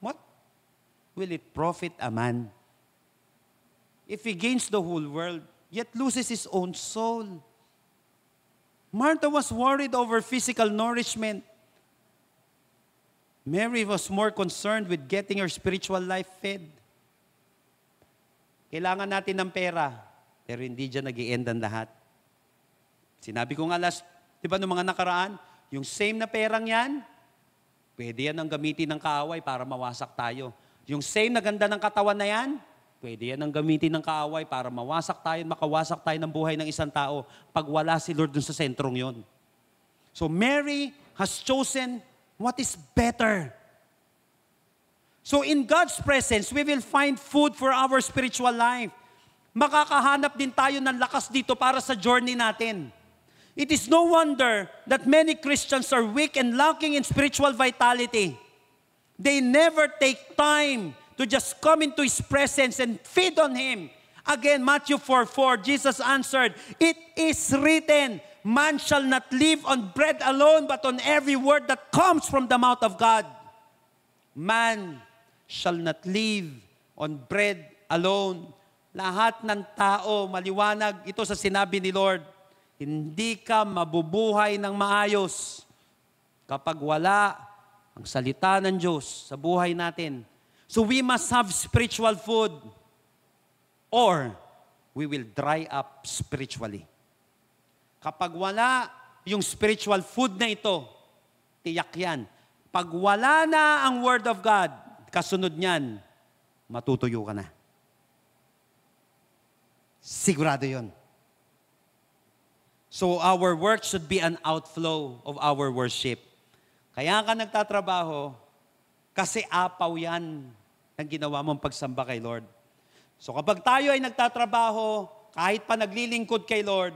What will it profit a man if he gains the whole world, yet loses his own soul? Martha was worried over physical nourishment. Mary was more concerned with getting her spiritual life fed. Kailangan natin ng pera, pero hindi dyan nag-i-end ang lahat. Sinabi ko nga di ba noong mga nakaraan, yung same na perang yan, pwede yan ang gamitin ng kaaway para mawasak tayo. Yung same na ganda ng katawan na yan, pwede yan ang gamitin ng kaaway para mawasak tayo, makawasak tayo ng buhay ng isang tao pag wala si Lord dun sa sentrong yon. So Mary has chosen what is better. So in God's presence, we will find food for our spiritual life. Makakahanap din tayo ng lakas dito para sa journey natin. It is no wonder that many Christians are weak and lacking in spiritual vitality. They never take time to just come into His presence and feed on Him. Again, Matthew 4:4, Jesus answered, "It is written, man shall not live on bread alone, but on every word that comes from the mouth of God." Man shall not live on bread alone. Lahat ng tao, maliwanag ito sa sinabi ni Lord, hindi ka mabubuhay ng maayos kapag wala ang salita ng Diyos sa buhay natin. So we must have spiritual food or we will dry up spiritually. Kapag wala yung spiritual food na ito, tiyak yan. Pag wala na ang Word of God, kasunod niyan, matutuyo ka na. Sigurado yun. So our work should be an outflow of our worship. Kaya ka nagtatrabaho, kasi apaw yan ang ginawa mong pagsamba kay Lord. So kapag tayo ay nagtatrabaho, kahit pa naglilingkod kay Lord,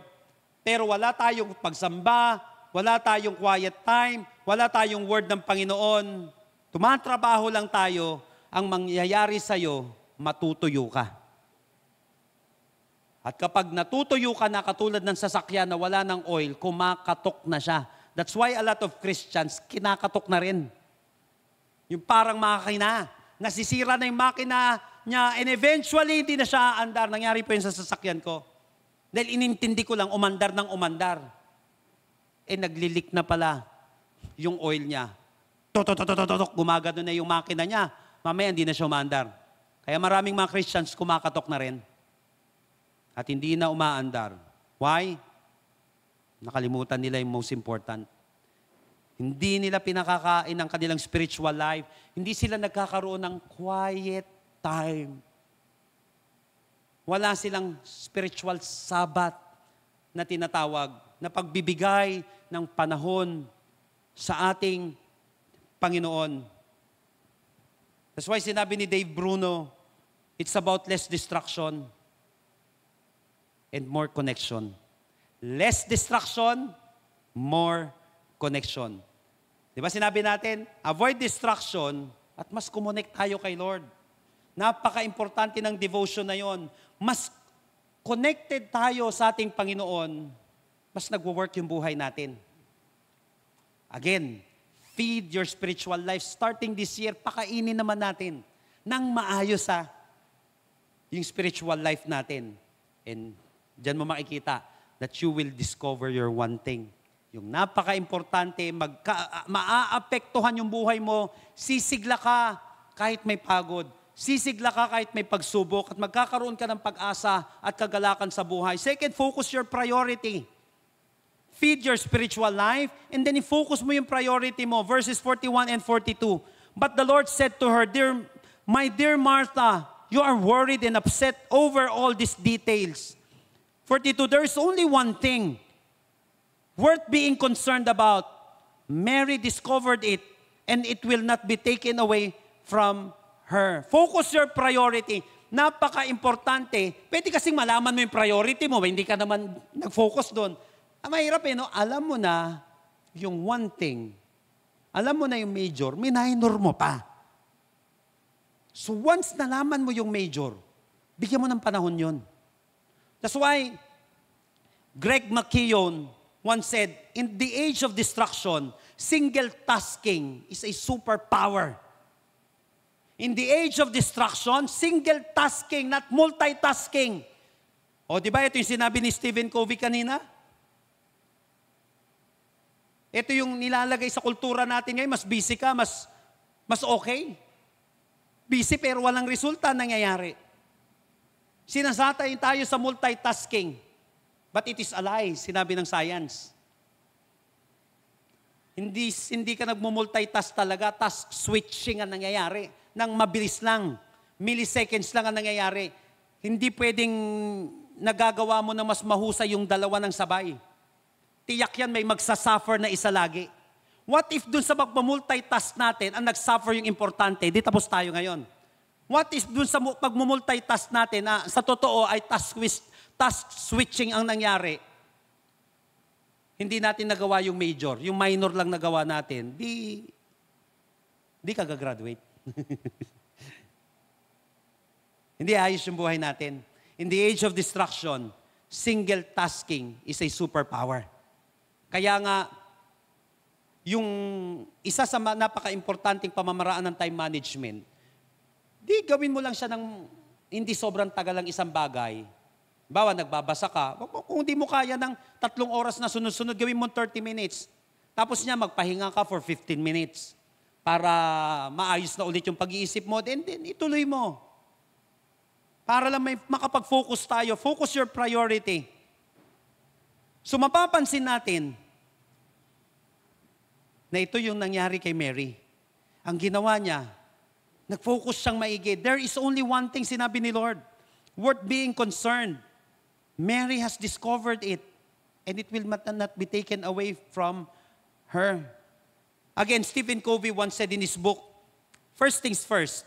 pero wala tayong pagsamba, wala tayong quiet time, wala tayong word ng Panginoon, tumatrabaho lang tayo, ang mangyayari sa'yo, matutuyo ka. At kapag natutuyo ka na katulad ng sasakyan na wala ng oil, kumakatok na siya. That's why a lot of Christians kinakatok na rin. Yung parang makina. Nasisira na yung makina niya and eventually hindi na siya aandar. Nangyari po yun sa sasakyan ko. Dahil inintindi ko lang, umandar ng umandar. Naglilik na pala yung oil niya. Gumagano na yung makina niya. Mamaya hindi na siya umaandar. Kaya maraming mga Christians kumakatok na rin. At hindi na umaandar. Why? Nakalimutan nila yung most important. Hindi nila pinakakain ang kanilang spiritual life. Hindi sila nagkakaroon ng quiet time. Wala silang spiritual Sabbath na tinatawag, na pagbibigay ng panahon sa ating Panginoon. That's why sinabi ni Dave Bruno, it's about less distraction and more connection. Less distraction, more connection. Di ba sinabi natin, avoid distraction at mas kumonect tayo kay Lord. Napaka-importante ng devotion na yon. Mas connected tayo sa ating Panginoon, mas nagwo-work yung buhay natin. Again, feed your spiritual life. Starting this year, pakainin naman natin ng maayos yung spiritual life natin. And dyan mo makikita that you will discover your one thing. Yung napaka-importante, maaapektuhan yung buhay mo, sisigla ka kahit may pagod. Sisigla ka kahit may pagsubok at magkakaroon ka ng pag-asa at kagalakan sa buhay. Second, focus your priority. Feed your spiritual life and then i-focus mo yung priority mo. Verses 41 and 42. But the Lord said to her, My dear Martha, you are worried and upset over all these details. 42, there is only one thing worth being concerned about. Mary discovered it and it will not be taken away from her. Focus your priority. Napaka-importante. Pwede kasing malaman mo yung priority mo, hindi ka naman nag-focus doon. Ang mahirap no? Alam mo na yung one thing. Alam mo na yung major, minor mo pa. So once nalaman mo yung major, bigyan mo ng panahon yun. That's why Greg McKeown once said, in the age of distraction, single tasking is a superpower. In the age of distraction, single tasking, not multitasking. O, di ba ito yung sinabi ni Stephen Covey kanina? Ito yung nilalagay sa kultura natin ngayon, mas busy ka, mas okay. Busy pero walang resulta nangyayari. Sinasatay tayo sa multitasking. But it is a lie, sinabi ng science. Hindi ka nagmumultitask talaga, task switching ang nangyayari. Nang mabilis lang, milliseconds lang ang nangyayari. Hindi pwedeng nagagawa mo na mas mahusay yung dalawa ng sabay. Tiyak yan may magsasuffer na isa lagi. What if dun sa pagmumultitask natin, ang nagsuffer yung importante, di tapos tayo ngayon. What if dun sa pagmumultitask natin, sa totoo ay task switching ang nangyari, hindi natin nagawa yung major, yung minor lang nagawa natin, di ka gagraduate. Hindi ayos yung buhay natin. In the age of distraction, single tasking is a superpower. Kaya nga, yung isa sa napaka-importanting pamamaraan ng time management, di gawin mo lang siya ng hindi sobrang tagal ang isang bagay. Bawa, nagbabasa ka. Kung di mo kaya ng 3 oras na sunod-sunod, gawin mo 30 minutes. Tapos niya, magpahinga ka for 15 minutes para maayos na ulit yung pag-iisip mo. Then ituloy mo. Para lang may makapag-focus tayo. Focus your priority. So mapapansin natin na ito yung nangyari kay Mary. Ang ginawa niya, nag-focus siyang maigi. There is only one thing, sinabi ni Lord, worth being concerned. Mary has discovered it, and it will not be taken away from her. Again, Stephen Covey once said in his book, First Things First,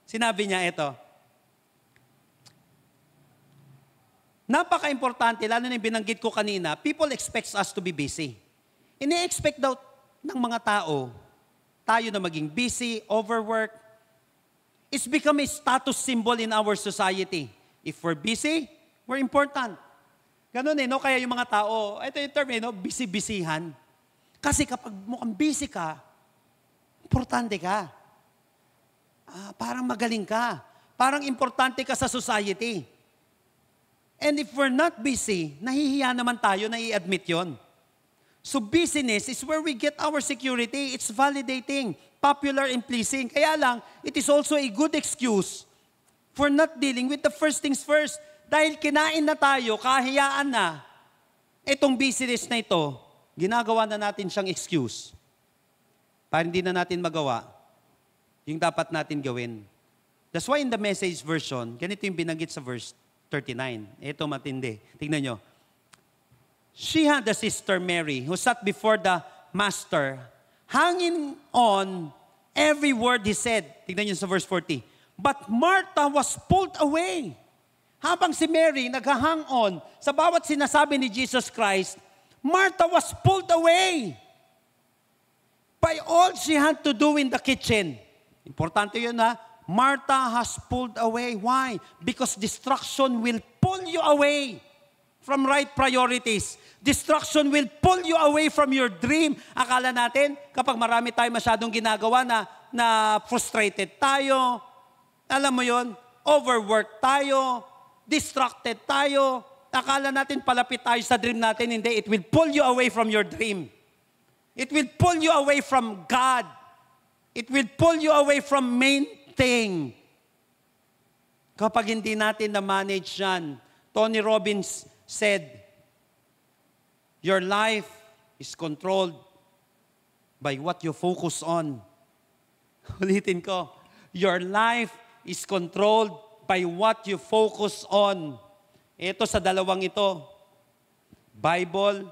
sinabi niya ito, napaka-importante, lalo na yung binanggit ko kanina, people expect us to be busy. Ini-expect daw ng mga tao, tayo na maging busy, overwork. It's become a status symbol in our society. If we're busy, we're important. Ganun no? Kaya yung mga tao, ito yung term busy-busyhan. Kasi kapag mukhang busy ka, Importante ka. Parang magaling ka. Parang importante ka sa society. And if we're not busy, nahihiya naman tayo na i-admit yon. So busyness is where we get our security. It's validating, popular and pleasing. Kaya lang, it is also a good excuse for not dealing with the first things first. Dahil kinain na tayo, kahiyaan na, itong busyness na ito, ginagawa na natin siyang excuse. Para hindi na natin magawa yung dapat natin gawin. That's why in the Message version, ganito yung binanggit sa verse 39. Ito matindi. Tingnan nyo. She had a sister Mary who sat before the master, hanging on every word he said. Tingnan nyo sa verse 40. But Martha was pulled away. Habang si Mary naghahang on sa bawat sinasabi ni Jesus Christ, Martha was pulled away by all she had to do in the kitchen. Importante yun ha. Martha has pulled away. Why? Because distraction will pull you away from right priorities. Distraction will pull you away from your dream. Akala natin, kapag marami tayo masyadong ginagawa na frustrated tayo, alam mo yon, overwork tayo, distracted tayo, akala natin palapit tayo sa dream natin. Hindi, it will pull you away from your dream. It will pull you away from God. It will pull you away from main thing. Kapag hindi natin na-manage yan, Tony Robbins said, your life is controlled by what you focus on. Ulitin ko, your life is controlled by what you focus on. Ito sa dalawang ito, Bible,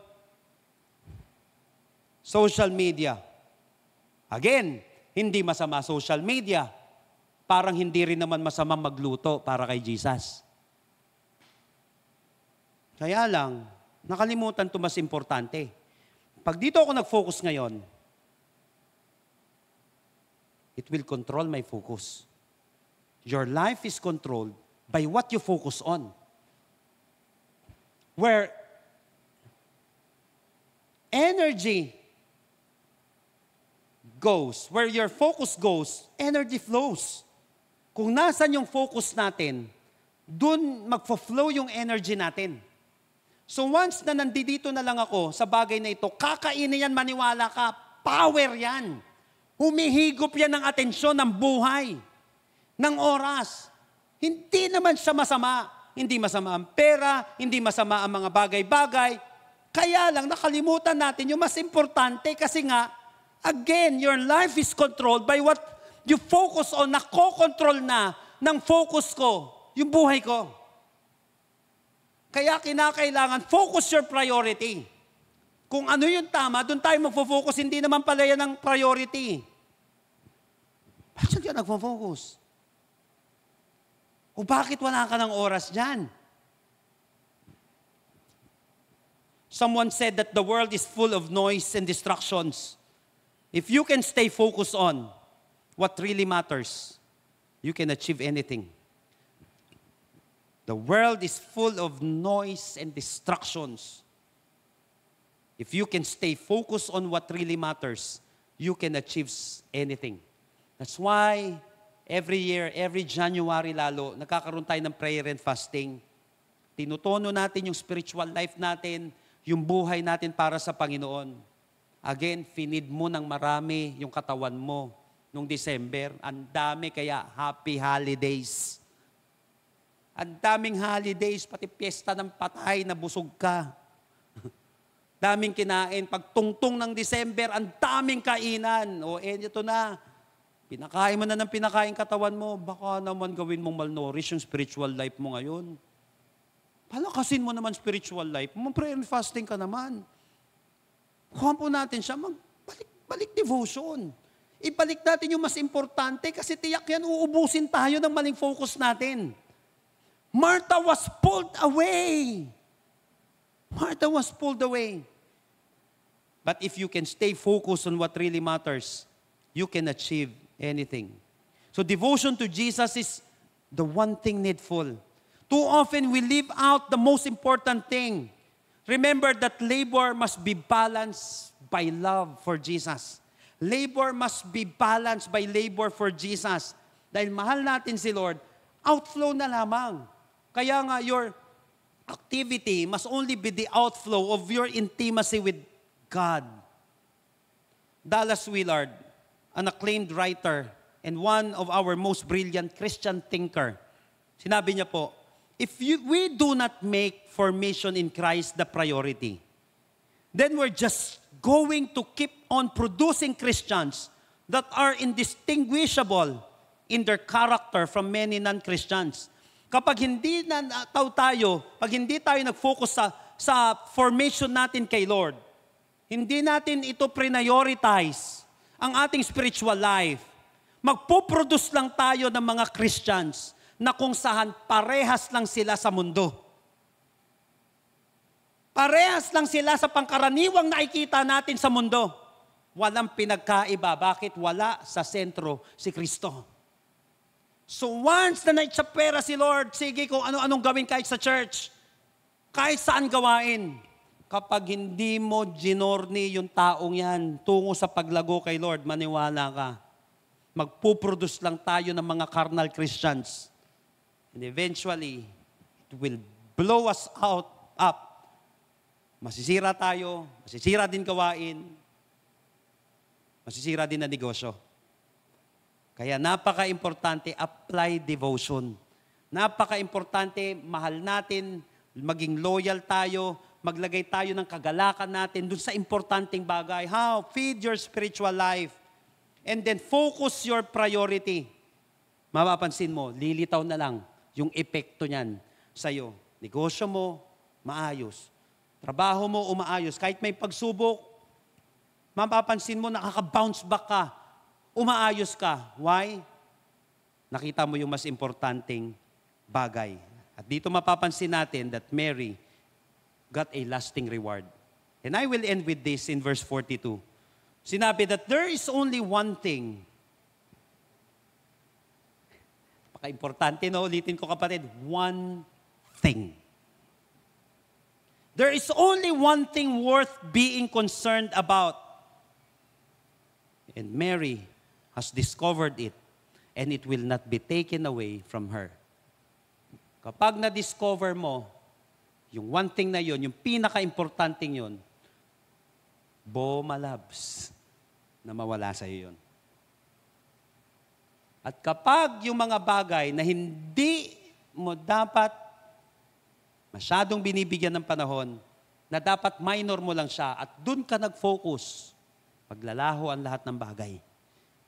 social media. Again, hindi masama social media. Parang hindi rin naman masama magluto para kay Jesus. Kaya lang, nakalimutan ito mas importante. Pag dito ako nag-focus ngayon, it will control my focus. Your life is controlled by what you focus on. Where energy goes, where your focus goes, energy flows. Kung nasan yung focus natin, dun magfo-flow yung energy natin. So once na nandito na lang ako sa bagay na ito, kakainin yan, maniwala ka, power yan. Humihigop yan ng atensyon, ng buhay, ng oras. Hindi naman siya masama. Hindi masama ang pera, hindi masama ang mga bagay-bagay. Kaya lang nakalimutan natin yung mas importante kasi nga, again, your life is controlled by what you focus on, nako-control na ng focus ko, yung buhay ko. Kaya kinakailangan, focus your priority. Kung ano yung tama, doon tayo magfo-focus, hindi naman pala yan ang priority. Bakit ka nagfo-focus? O bakit wala ka ng oras dyan? Someone said that the world is full of noise and distractions. If you can stay focused on what really matters, you can achieve anything. The world is full of noise and distractions. If you can stay focused on what really matters, you can achieve anything. That's why every year, every January lalo, nagkakaroon tayo ng prayer and fasting. Tinutono natin yung spiritual life natin, yung buhay natin para sa Panginoon. Again, finid mo ng marami yung katawan mo nung December. Ang dami, kaya happy holidays. Ang daming holidays, pati piyesta ng patay na busog ka. Daming kinain. Pag tungtong ng December, ang daming kainan. O ito na, pinakain mo na ng pinakain katawan mo, baka naman gawin mong malnourish yung spiritual life mo ngayon. Palakasin mo naman spiritual life mo, prayer and fasting ka naman. Kuha po natin siya, balik devotion. Ibalik natin yung mas importante kasi tiyak yan, uubusin tayo ng maling focus natin. Martha was pulled away. Martha was pulled away. But if you can stay focused on what really matters, you can achieve anything. So devotion to Jesus is the one thing needful. Too often we leave out the most important thing. Remember that labor must be balanced by love for Jesus. Labor must be balanced by labor for Jesus. Dahil mahal natin si Lord, outflow na lamang. Kaya nga, your activity must only be the outflow of your intimacy with God. Dallas Willard, an acclaimed writer and one of our most brilliant Christian thinker, sinabi niya po, we do not make formation in Christ the priority, then we're just going to keep on producing Christians that are indistinguishable in their character from many non-Christians. Kapag hindi pag hindi tayo nag-focus sa formation natin kay Lord, hindi natin ito prioritize ang ating spiritual life, magpo-produce lang tayo ng mga Christians na kung saan parehas lang sila sa mundo. Parehas lang sila sa pangkaraniwang nakikita natin sa mundo. Walang pinagkaiba. Bakit? Wala sa sentro si Kristo. So once na naitsapera si Lord, sige kung ano-anong gawin kahit sa church, kahit saan gawain, kapag hindi mo ginorni yung taong yan tungo sa paglago kay Lord, maniwala ka, magpuproduce lang tayo ng mga carnal Christians. And eventually, it will blow us up. Masisira tayo, masisira din gawain, masisira din na negosyo. Kaya napaka-importante, apply devotion. Napaka-importante, mahal natin, maging loyal tayo, maglagay tayo ng kagalakan natin dun sa importanteng bagay. How? Feed your spiritual life. And then focus your priority. Mapapansin mo, lilitaw na lang yung epekto niyan sa'yo. Negosyo mo, maayos. Trabaho mo, umaayos. Kahit may pagsubok, mapapansin mo, nakaka-bounce back ka. Umaayos ka. Why? Nakita mo yung mas importanteng bagay. At dito mapapansin natin that Mary got a lasting reward. And I will end with this in verse 42. Sinabi that there is only one thing. Paka-importante, no? Ulitin ko kapatid. One thing. There is only one thing worth being concerned about. And Mary has discovered it, and it will not be taken away from her. Kapag na-discover mo, yung one thing na yon, yung pinaka-importanting yon, malabs na mawala sa iyo yon. At kapag yung mga bagay na hindi mo dapat masyadong binibigyan ng panahon, na dapat minor mo lang siya at dun ka nag-focus, paglalaho ang lahat ng bagay.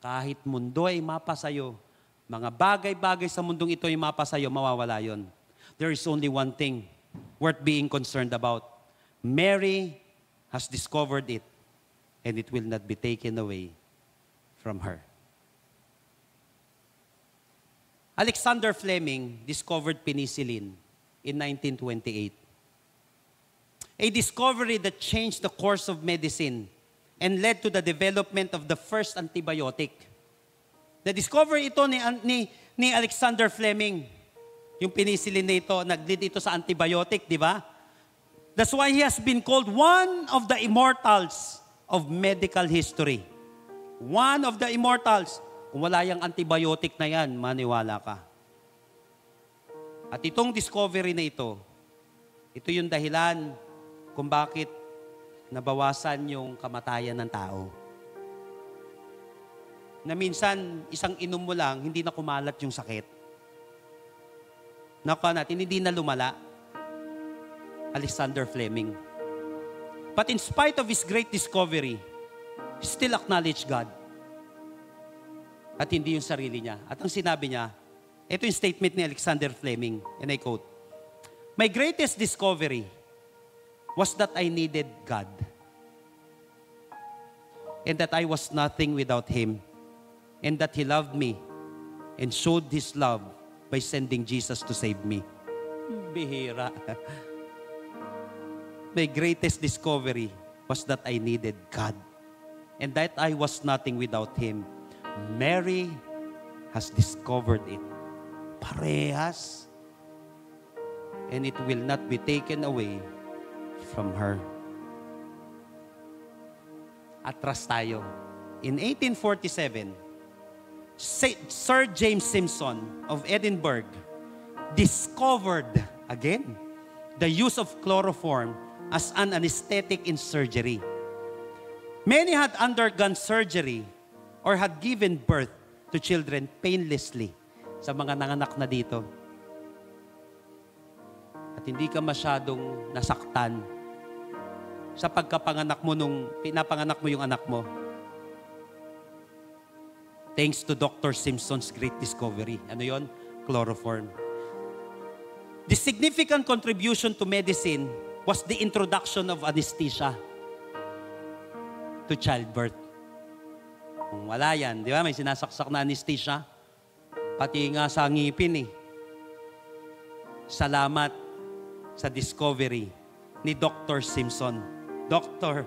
Kahit mundo ay mapa sa'yo, mga bagay-bagay sa mundong ito ay mapa sa'yo, mawawala yon. There is only one thing worth being concerned about. Mary has discovered it, and it will not be taken away from her. Alexander Fleming discovered penicillin in 1928. A discovery that changed the course of medicine and led to the development of the first antibiotic. The discovery ito ni Alexander Fleming. Yung penicillin na ito, nag-lead ito sa antibiotic, di ba? That's why he has been called one of the immortals of medical history. One of the immortals. Kung wala yung antibiotic na yan, maniwala ka. At itong discovery na ito yung dahilan kung bakit nabawasan yung kamatayan ng tao. Na minsan, isang inom mo lang, hindi na kumalat yung sakit. Nakuha natin, hindi na lumala. Alexander Fleming. But in spite of his great discovery, he still acknowledged God. At hindi yung sarili niya. At ang sinabi niya, ito yung statement ni Alexander Fleming, and I quote, "My greatest discovery was that I needed God, and that I was nothing without Him, and that He loved me and showed His love by sending Jesus to save me." Bihira. My greatest discovery was that I needed God, and that I was nothing without Him. Mary has discovered it. Parehas. And it will not be taken away from her. Atras tayo. in 1847, Sir James Simpson of Edinburgh discovered, again, the use of chloroform as an anesthetic in surgery. Many had undergone surgery or had given birth to children painlessly sa mga nanganak na dito. At hindi ka masyadong nasaktan sa pagkapanganak mo nung pinapanganak mo yung anak mo. Thanks to Dr. Simpson's great discovery. Ano yon? Chloroform. The significant contribution to medicine was the introduction of anesthesia to childbirth. Kung wala yan, di ba? May sinasaksak na anesthesia. Pati nga sa ngipin eh. Salamat sa discovery ni Dr. Simpson. Dr.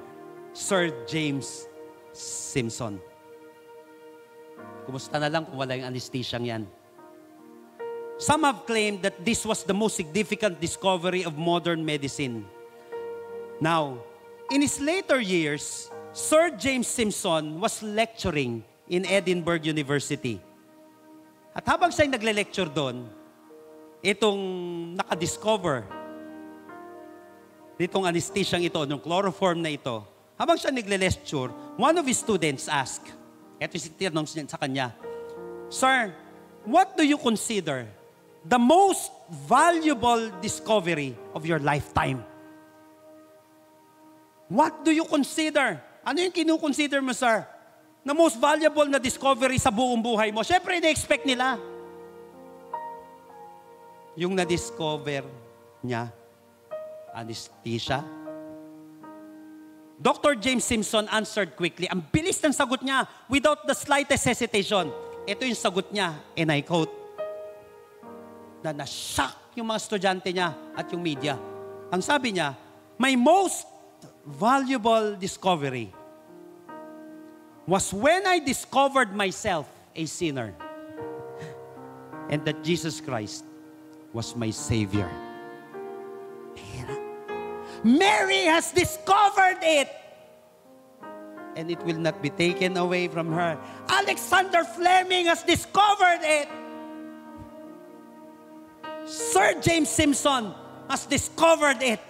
Sir James Simpson. Kumusta na lang kung wala yung anesthesia yan. Some have claimed that this was the most significant discovery of modern medicine. Now, in his later years, Sir James Simpson was lecturing in Edinburgh University. At habang siya'y nagle-lecture doon, itong nakadiscover, itong anesthesia ito, yung chloroform na ito, habang siya nagle-lecture, one of his students asked, ito si tinanong sa kanya, Sir, what do you consider the most valuable discovery of your lifetime? What do you consider? Ano yung kinukonsider mo, sir? Na most valuable na discovery sa buong buhay mo? Siyempre, na-expect nila. Yung na-discover niya, anesthesia. Dr. James Simpson answered quickly. Ang bilis ng sagot niya without the slightest hesitation. Ito yung sagot niya, and I quote, na na-shock yung mga estudyante niya at yung media. Ang sabi niya, my most valuable discovery was when I discovered myself a sinner and that Jesus Christ was my Savior. Mary has discovered it. And it will not be taken away from her. Alexander Fleming has discovered it. Sir James Simpson has discovered it.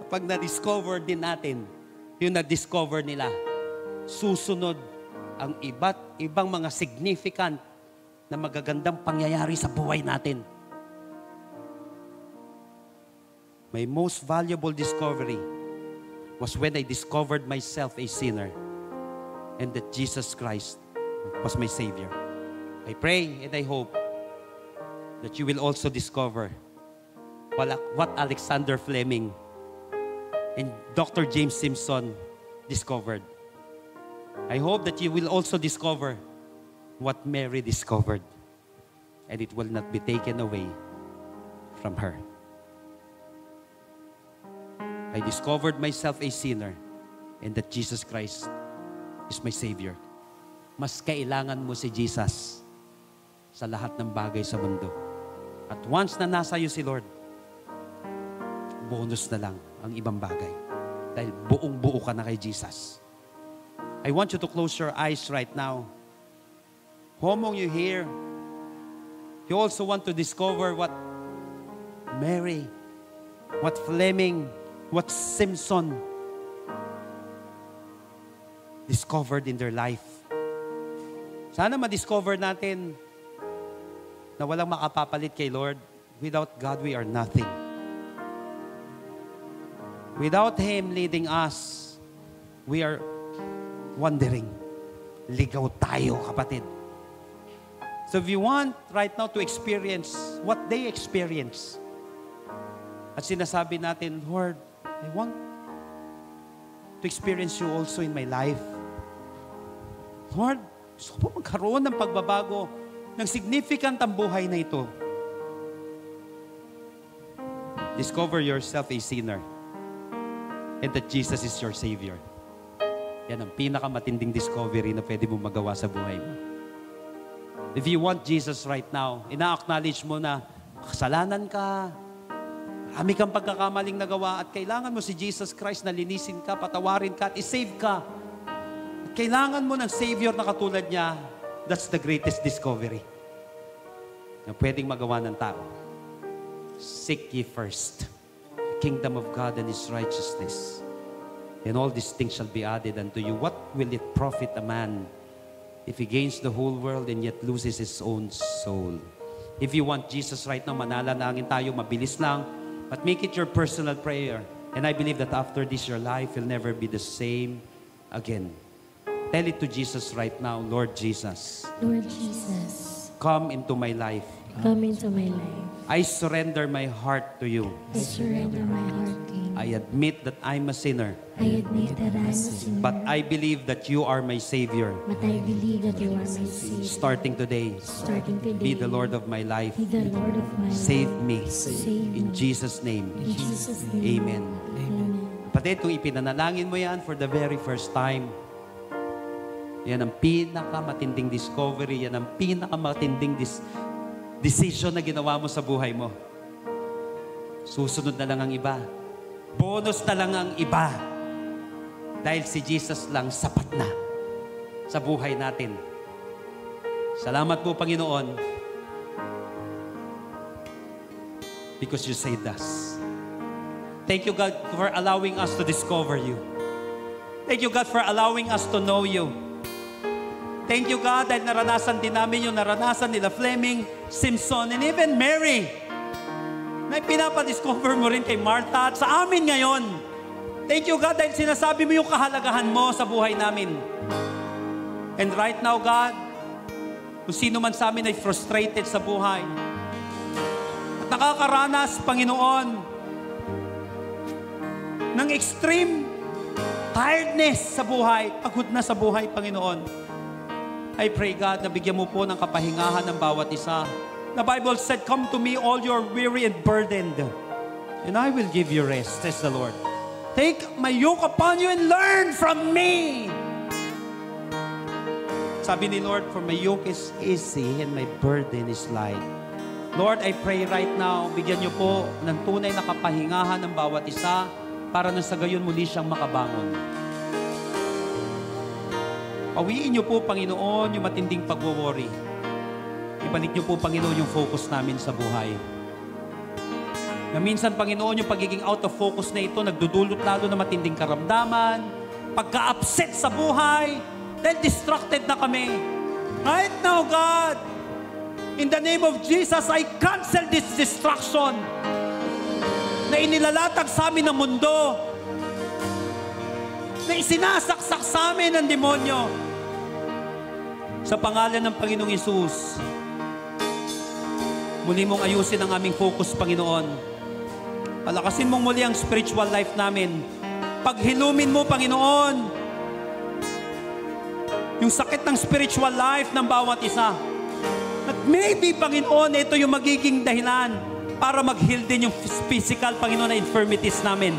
Kapag na-discover din natin, yung na-discover nila, susunod ang iba't ibang mga significant na magagandang pangyayari sa buhay natin. My most valuable discovery was when I discovered myself a sinner and that Jesus Christ was my Savior. I pray and I hope that you will also discover what Alexander Fleming and Dr. James Simpson discovered. I hope that you will also discover what Mary discovered and it will not be taken away from her. I discovered myself a sinner and that Jesus Christ is my Savior. Mas kailangan mo si Jesus sa lahat ng bagay sa mundo. At once na nasa iyo si Lord, bonus na lang ang ibang bagay. Dahil buong-buo ka na kay Jesus. I want you to close your eyes right now. Homong you here, you also want to discover what Mary, what Fleming, what Simpson discovered in their life. Sana ma-discover natin na walang makapapalit kay Lord. Without God, we are nothing. Without Him leading us, we are wandering. Ligaw tayo, kapatid. So if you want right now to experience what they experience, at sinasabi natin, Lord, I want to experience you also in my life. Lord, gusto ko po magkaroon ng pagbabago ng significant ang buhay na ito. Discover yourself a sinner and that Jesus is your Savior. Yan ang pinakamatinding discovery na pwede mo magawa sa buhay mo. If you want Jesus right now, ina-acknowledge mo na kasalanan ka, marami kang pagkakamaling nagawa at kailangan mo si Jesus Christ na linisin ka, patawarin ka at isave ka. kailangan mo ng Savior na katulad niya, that's the greatest discovery na pwedeng magawa ng tao. Seek ye first the kingdom of God and His righteousness, and all these things shall be added unto you. What will it profit a man if he gains the whole world and yet loses his own soul? If you want Jesus right now, manalangin tayo, mabilis lang, but make it your personal prayer. And I believe that after this, your life will never be the same again. Tell it to Jesus right now, Lord Jesus, Lord Jesus, come into my life. come into my life. I surrender my heart to you. I surrender my heart to you. I admit that I'm a sinner, I admit that I'm a sinner, but I believe that you are my Savior. but I believe that you are my Savior. Starting today, Starting today, be the Lord of my life. be the Lord of my Save life. me. Save In me. Jesus' name. In Jesus' name. Amen. Amen. Kapatid, kung ipinanalangin mo yan for the very first time, yan ang pinakamatinding discovery, yan ang pinakamatinding decision na ginawa mo sa buhay mo. Susunod na lang ang iba. Bonus na lang ang iba. Dahil si Jesus lang sapat na sa buhay natin. Salamat po, Panginoon, because you saved us. Thank you, God, for allowing us to discover you. Thank you, God, for allowing us to know you. Thank you, God, dahil naranasan din namin yung naranasan nila Fleming, Simpson, and even Mary. Na pinapadiscover mo rin kay Martha at sa amin ngayon. Thank you, God, dahil sinasabi mo yung kahalagahan mo sa buhay namin. And right now, God, kung sino man sa amin ay frustrated sa buhay at nakakaranas, Panginoon, ng extreme tiredness sa buhay, pagod na sa buhay, Panginoon, I pray, God, na bigyan mo po ng kapahingahan ng bawat isa. The Bible said, come to me all your weary and burdened, and I will give you rest, says the Lord. Take my yoke upon you and learn from me. Sabi ni Lord, for my yoke is easy and my burden is light. Lord, I pray right now, bigyan niyo po ng tunay na kapahingahan ng bawat isa para na sa gayon muli siyang makabangon. Pawiin niyo po, Panginoon, yung matinding pag-worry. Ibalik niyo po, Panginoon, yung focus namin sa buhay. Na minsan, Panginoon, yung pagiging out of focus na ito, nagdudulot lalo na matinding karamdaman, pagka-upset sa buhay, dahil distracted na kami. Right now, God, in the name of Jesus, I cancel this distraction na inilalatag sa amin ng mundo, na isinasaksak sa amin ng demonyo. Sa pangalan ng Panginoong Hesus, muli mong ayusin ang aming focus, Panginoon. Palakasin mong muli ang spiritual life namin. Paghilumin mo, Panginoon, yung sakit ng spiritual life ng bawat isa. At maybe, Panginoon, ito yung magiging dahilan para mag-heal din yung physical, Panginoon, na infirmities namin.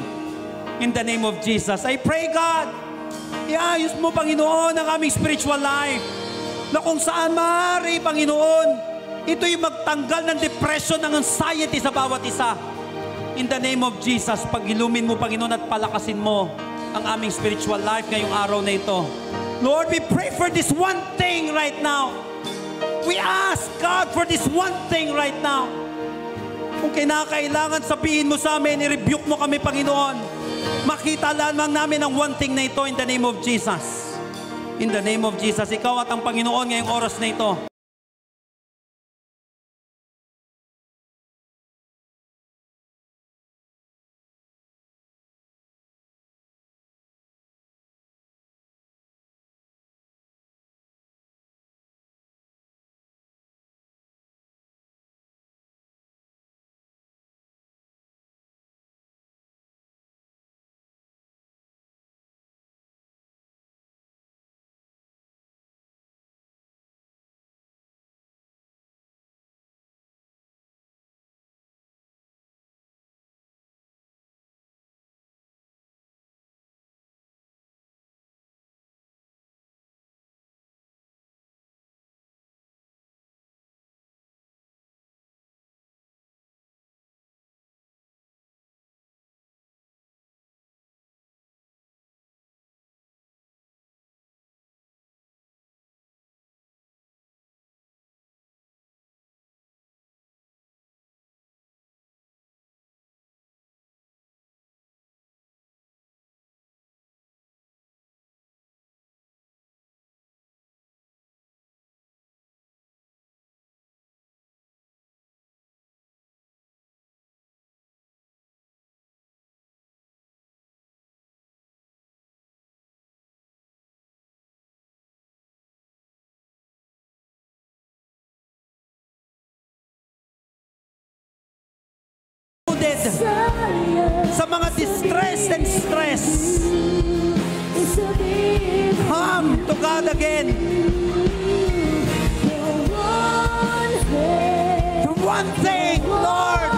In the name of Jesus, I pray, God, iayos mo, Panginoon, ang aming spiritual life, na kung saan maaari, Panginoon, ito yung magtanggal ng depression, ng anxiety sa bawat isa. In the name of Jesus, pag-ilumin mo, Panginoon, at palakasin mo ang aming spiritual life ngayong araw na ito. Lord, we pray for this one thing right now. We ask, God, for this one thing right now. Kung kinakailangan, sabihin mo sa amin, i-rebuke mo kami, Panginoon. Makita lamang namin ang one thing na ito in the name of Jesus. In the name of Jesus, ikaw at ang Panginoon ngayong oras na ito. burdened, sa mga distressed and stress. Come to God again. The one thing, Lord.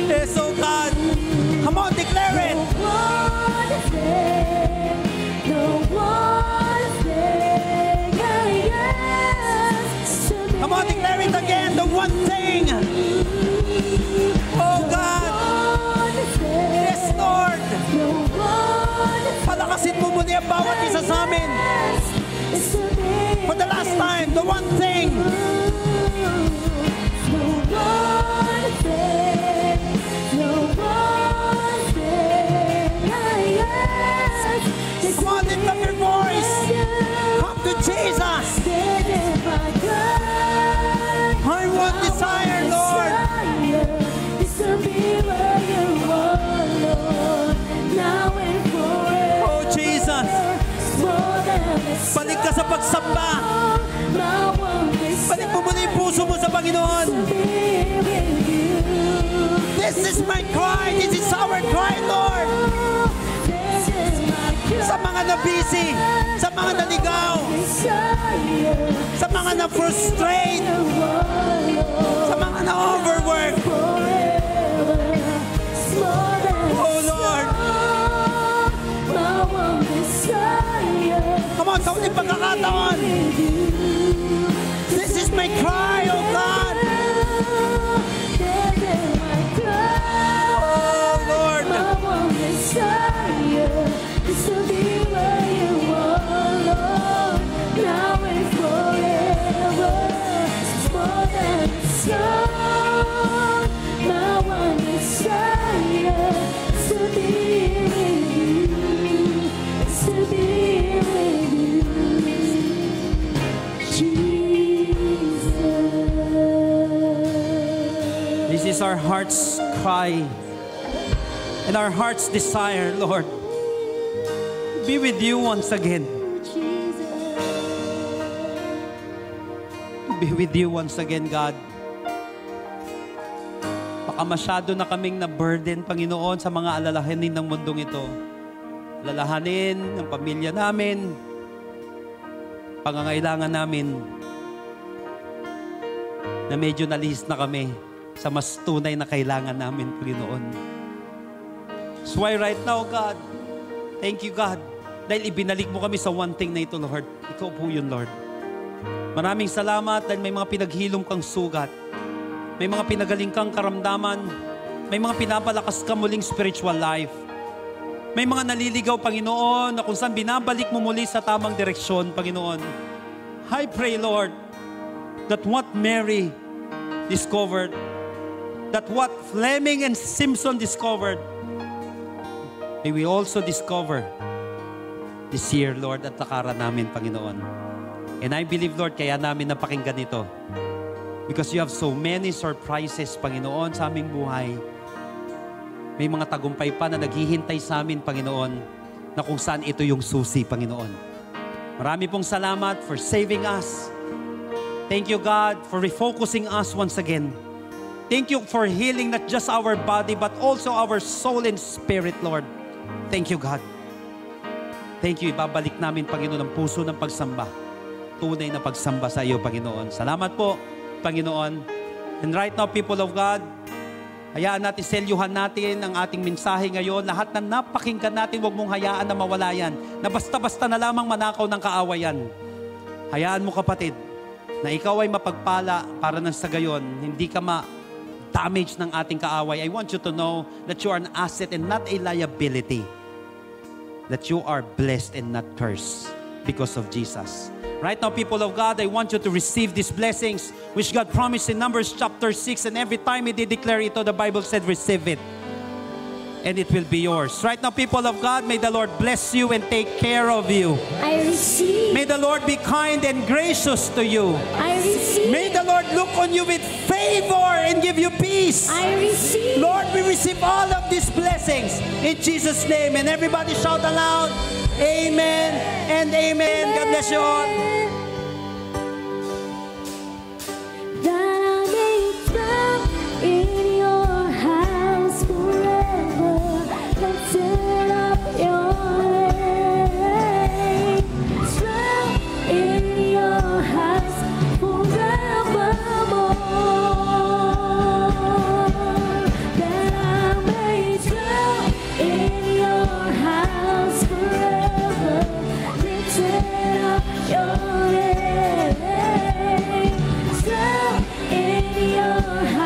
Yes, oh God. Come on, declare it. Come on, declare it again. The one thing. Oh God. Yes, Lord. Palakasin mo muli ang bawat isa sa amin. For the last time, the one thing. Come on, lift up your voice. Come to Jesus. I want desire, Lord. Oh, Jesus. Balik ka sa pagsamba. Balik mo muna yung puso mo sa Panginoon. This is my cry. This is our cry, Lord. Sa mga na-busy, sa mga naligaw, sa mga na-frustrate, sa mga na-overwork. Oh, Lord. Come on, sa ulit pagkakataon. This is my cry, oh God. Oh, Lord. This is our heart's cry and our heart's desire, Lord. Be with you once again. Be with you once again, God. Baka masyado na kaming na-burden, Panginoon, sa mga alalahanin ng mundong ito. Alalahanin ng pamilya namin, pangangailangan namin, na medyo nalihis na kami sa mas tunay na kailangan namin, Panginoon. That's why right now, God, thank you, God, dahil ibinalik mo kami sa one thing na ito, Lord. Ikaw po yun, Lord. Maraming salamat dahil may mga pinaghilom kang sugat. May mga pinagaling kang karamdaman. May mga pinapalakas ka muling spiritual life. May mga naliligaw, Panginoon, na kung saan binabalik mo muli sa tamang direksyon, Panginoon. I pray, Lord, that what Mary discovered, that what Fleming and Simpson discovered, may we also discover this year, Lord, at lakaran namin, Panginoon. And I believe, Lord, kaya namin napakinggan ito. Because you have so many surprises, Panginoon, sa aming buhay. May mga tagumpay pa na naghihintay sa amin, Panginoon, na kung saan ito yung susi, Panginoon. Marami pong salamat for saving us. Thank you, God, for refocusing us once again. Thank you for healing not just our body, but also our soul and spirit, Lord. Thank you, God. Thank you. Ibabalik namin, Panginoon, ang puso ng pagsamba. Tunay na pagsamba sa iyo, Panginoon. Salamat po, Panginoon. And right now, people of God, hayaan natin, selyuhan natin ang ating mensahe ngayon. Lahat na napakinggan natin, huwag mong hayaan na mawala yan. Na basta-basta na lamang manakaw ng kaawayan. Hayaan mo, kapatid, na ikaw ay mapagpala para nang sa gayon, hindi ka ma-damage ng ating kaaway. I want you to know that you are an asset and not a liability. That you are blessed and not cursed because of Jesus. Right now, people of God, I want you to receive these blessings which God promised in Numbers chapter 6. And every time they declare it, the Bible said, receive it. And it will be yours. Right now, people of God, may the Lord bless you and take care of you. I receive. May the Lord be kind and gracious to you. I receive. May the Lord look on you with favor and give you peace. I receive. Lord, we receive all of these blessings in Jesus' name. And everybody shout aloud, amen and amen. God bless you all. your